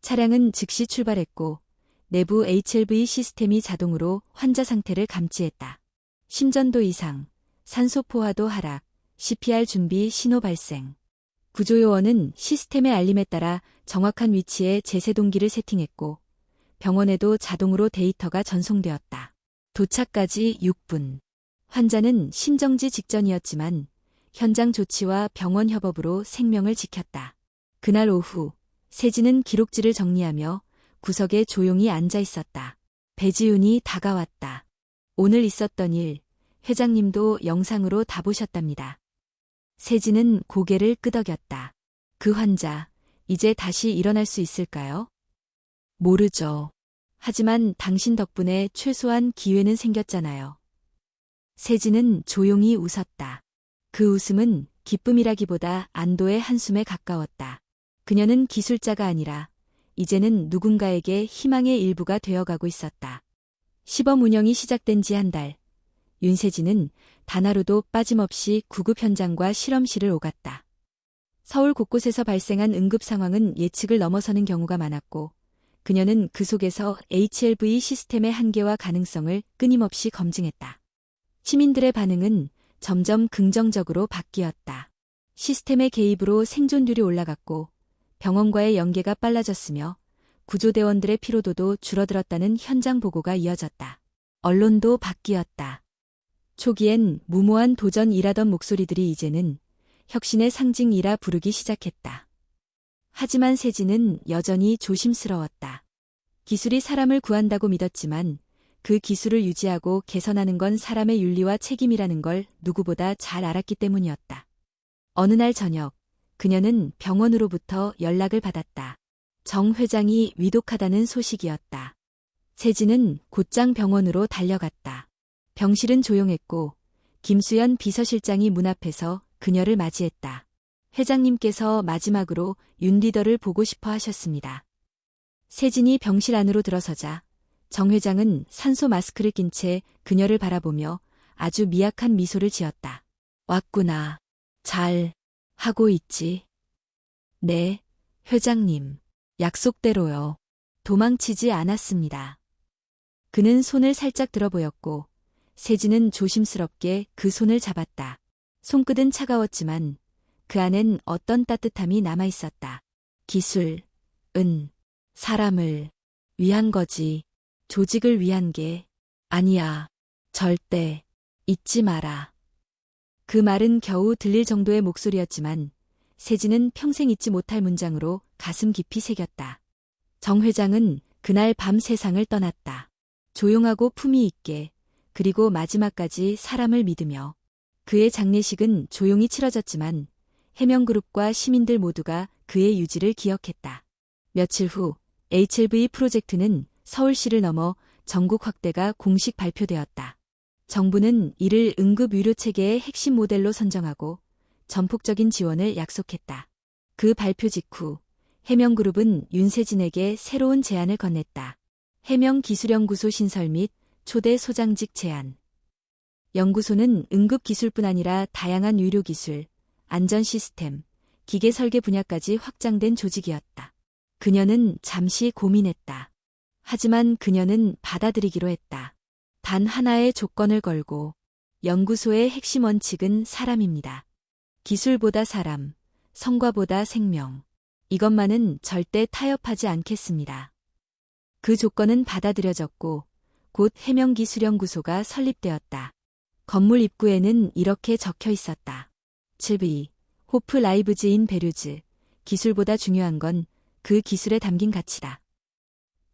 차량은 즉시 출발했고 내부 HLV 시스템이 자동으로 환자 상태를 감지했다. 심전도 이상, 산소 포화도 하락, CPR 준비 신호 발생. 구조요원은 시스템의 알림에 따라 정확한 위치에 제세동기를 세팅했고 병원에도 자동으로 데이터가 전송되었다. 도착까지 6분. 환자는 심정지 직전이었지만 현장 조치와 병원 협업으로 생명을 지켰다. 그날 오후 세진은 기록지를 정리하며 구석에 조용히 앉아 있었다. 배지윤이 다가왔다. 오늘 있었던 일, 회장님도 영상으로 다 보셨답니다. 세진은 고개를 끄덕였다. 그 환자, 이제 다시 일어날 수 있을까요? 모르죠. 하지만 당신 덕분에 최소한 기회는 생겼잖아요. 세진은 조용히 웃었다. 그 웃음은 기쁨이라기보다 안도의 한숨에 가까웠다. 그녀는 기술자가 아니라 이제는 누군가에게 희망의 일부가 되어가고 있었다. 시범 운영이 시작된 지 한 달, 윤세진은 단 하루도 빠짐없이 구급 현장과 실험실을 오갔다. 서울 곳곳에서 발생한 응급 상황은 예측을 넘어서는 경우가 많았고 그녀는 그 속에서 HLV 시스템의 한계와 가능성을 끊임없이 검증했다. 시민들의 반응은 점점 긍정적으로 바뀌었다. 시스템의 개입으로 생존율이 올라갔고 병원과의 연계가 빨라졌으며 구조대원들의 피로도도 줄어들었다는 현장 보고가 이어졌다. 언론도 바뀌었다. 초기엔 무모한 도전이라던 목소리들이 이제는 혁신의 상징이라 부르기 시작했다. 하지만 세진은 여전히 조심스러웠다. 기술이 사람을 구한다고 믿었지만 그 기술을 유지하고 개선하는 건 사람의 윤리와 책임이라는 걸 누구보다 잘 알았기 때문이었다. 어느 날 저녁, 그녀는 병원으로부터 연락을 받았다. 정 회장이 위독하다는 소식이었다. 세진은 곧장 병원으로 달려갔다. 병실은 조용했고 김수연 비서실장이 문 앞에서 그녀를 맞이했다. 회장님께서 마지막으로 윤 리더를 보고 싶어 하셨습니다. 세진이 병실 안으로 들어서자 정 회장은 산소 마스크를 낀 채 그녀를 바라보며 아주 미약한 미소를 지었다. 왔구나. 잘 하고 있지? 네, 회장님. 약속대로요. 도망치지 않았습니다. 그는 손을 살짝 들어 보였고 세진은 조심스럽게 그 손을 잡았다. 손끝은 차가웠지만 그 안엔 어떤 따뜻함이 남아 있었다. 기술은 사람을 위한 거지. 조직을 위한 게 아니야. 절대 잊지 마라. 그 말은 겨우 들릴 정도의 목소리였지만 세진은 평생 잊지 못할 문장으로 가슴 깊이 새겼다. 정 회장은 그날 밤 세상을 떠났다. 조용하고 품위 있게, 그리고 마지막까지 사람을 믿으며. 그의 장례식은 조용히 치러졌지만 해명그룹과 시민들 모두가 그의 유지를 기억했다. 며칠 후 HLV 프로젝트는 서울시를 넘어 전국 확대가 공식 발표되었다. 정부는 이를 응급의료체계의 핵심 모델로 선정하고 전폭적인 지원을 약속했다. 그 발표 직후 해명그룹은 윤세진에게 새로운 제안을 건넸다. 해명기술연구소 신설 및 초대 소장직 제안. 연구소는 응급기술뿐 아니라 다양한 의료기술, 안전시스템, 기계설계 분야까지 확장된 조직이었다. 그녀는 잠시 고민했다. 하지만 그녀는 받아들이기로 했다. 단 하나의 조건을 걸고. 연구소의 핵심 원칙은 사람입니다. 기술보다 사람, 성과보다 생명. 이것만은 절대 타협하지 않겠습니다. 그 조건은 받아들여졌고 곧 해명기술연구소가 설립되었다. 건물 입구에는 이렇게 적혀 있었다. 7B, 호프 라이브즈 인 베류즈. 기술보다 중요한 건 그 기술에 담긴 가치다.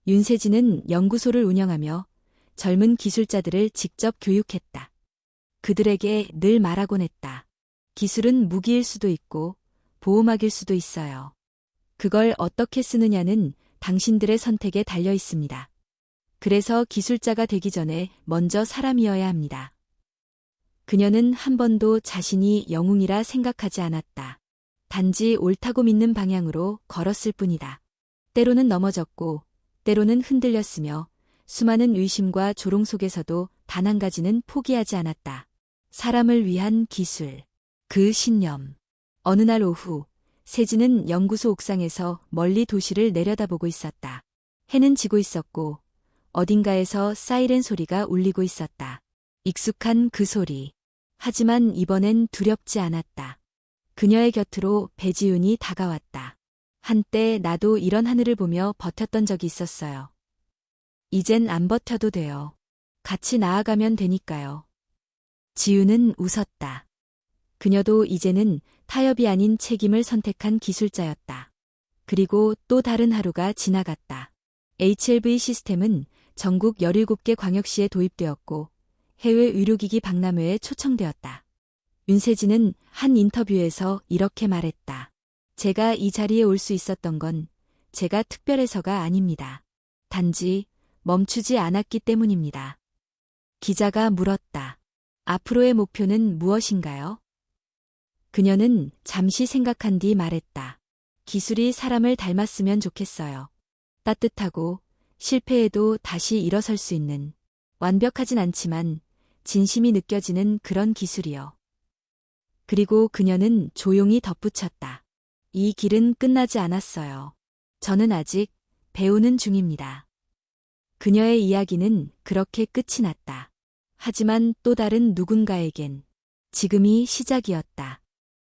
윤세진은 연구소를 운영하며 젊은 기술자들을 직접 교육했다. 그들에게 늘 말하곤 했다. 기술은 무기일 수도 있고 보호막일 수도 있어요. 그걸 어떻게 쓰느냐는 당신들의 선택에 달려 있습니다. 그래서 기술자가 되기 전에 먼저 사람이어야 합니다. 그녀는 한 번도 자신이 영웅이라 생각하지 않았다. 단지 옳다고 믿는 방향으로 걸었을 뿐이다. 때로는 넘어졌고 때로는 흔들렸으며 수많은 의심과 조롱 속에서도 단 한 가지는 포기하지 않았다. 사람을 위한 기술. 그 신념. 어느 날 오후 세진은 연구소 옥상에서 멀리 도시를 내려다보고 있었다. 해는 지고 있었고 어딘가에서 사이렌 소리가 울리고 있었다. 익숙한 그 소리. 하지만 이번엔 두렵지 않았다. 그녀의 곁으로 배지윤이 다가왔다. 한때 나도 이런 하늘을 보며 버텼던 적이 있었어요. 이젠 안 버텨도 돼요. 같이 나아가면 되니까요. 지윤은 웃었다. 그녀도 이제는 타협이 아닌 책임을 선택한 기술자였다. 그리고 또 다른 하루가 지나갔다. HLV 시스템은 전국 17개 광역시에 도입되었고 해외 의료기기 박람회에 초청되었다. 윤세진은 한 인터뷰에서 이렇게 말했다. 제가 이 자리에 올 수 있었던 건 제가 특별해서가 아닙니다. 단지 멈추지 않았기 때문입니다. 기자가 물었다. 앞으로의 목표는 무엇인가요? 그녀는 잠시 생각한 뒤 말했다. 기술이 사람을 닮았으면 좋겠어요. 따뜻하고 실패해도 다시 일어설 수 있는, 완벽하진 않지만 진심이 느껴지는 그런 기술이요. 그리고 그녀는 조용히 덧붙였다. 이 길은 끝나지 않았어요. 저는 아직 배우는 중입니다. 그녀의 이야기는 그렇게 끝이 났다. 하지만 또 다른 누군가에겐 지금이 시작이었다.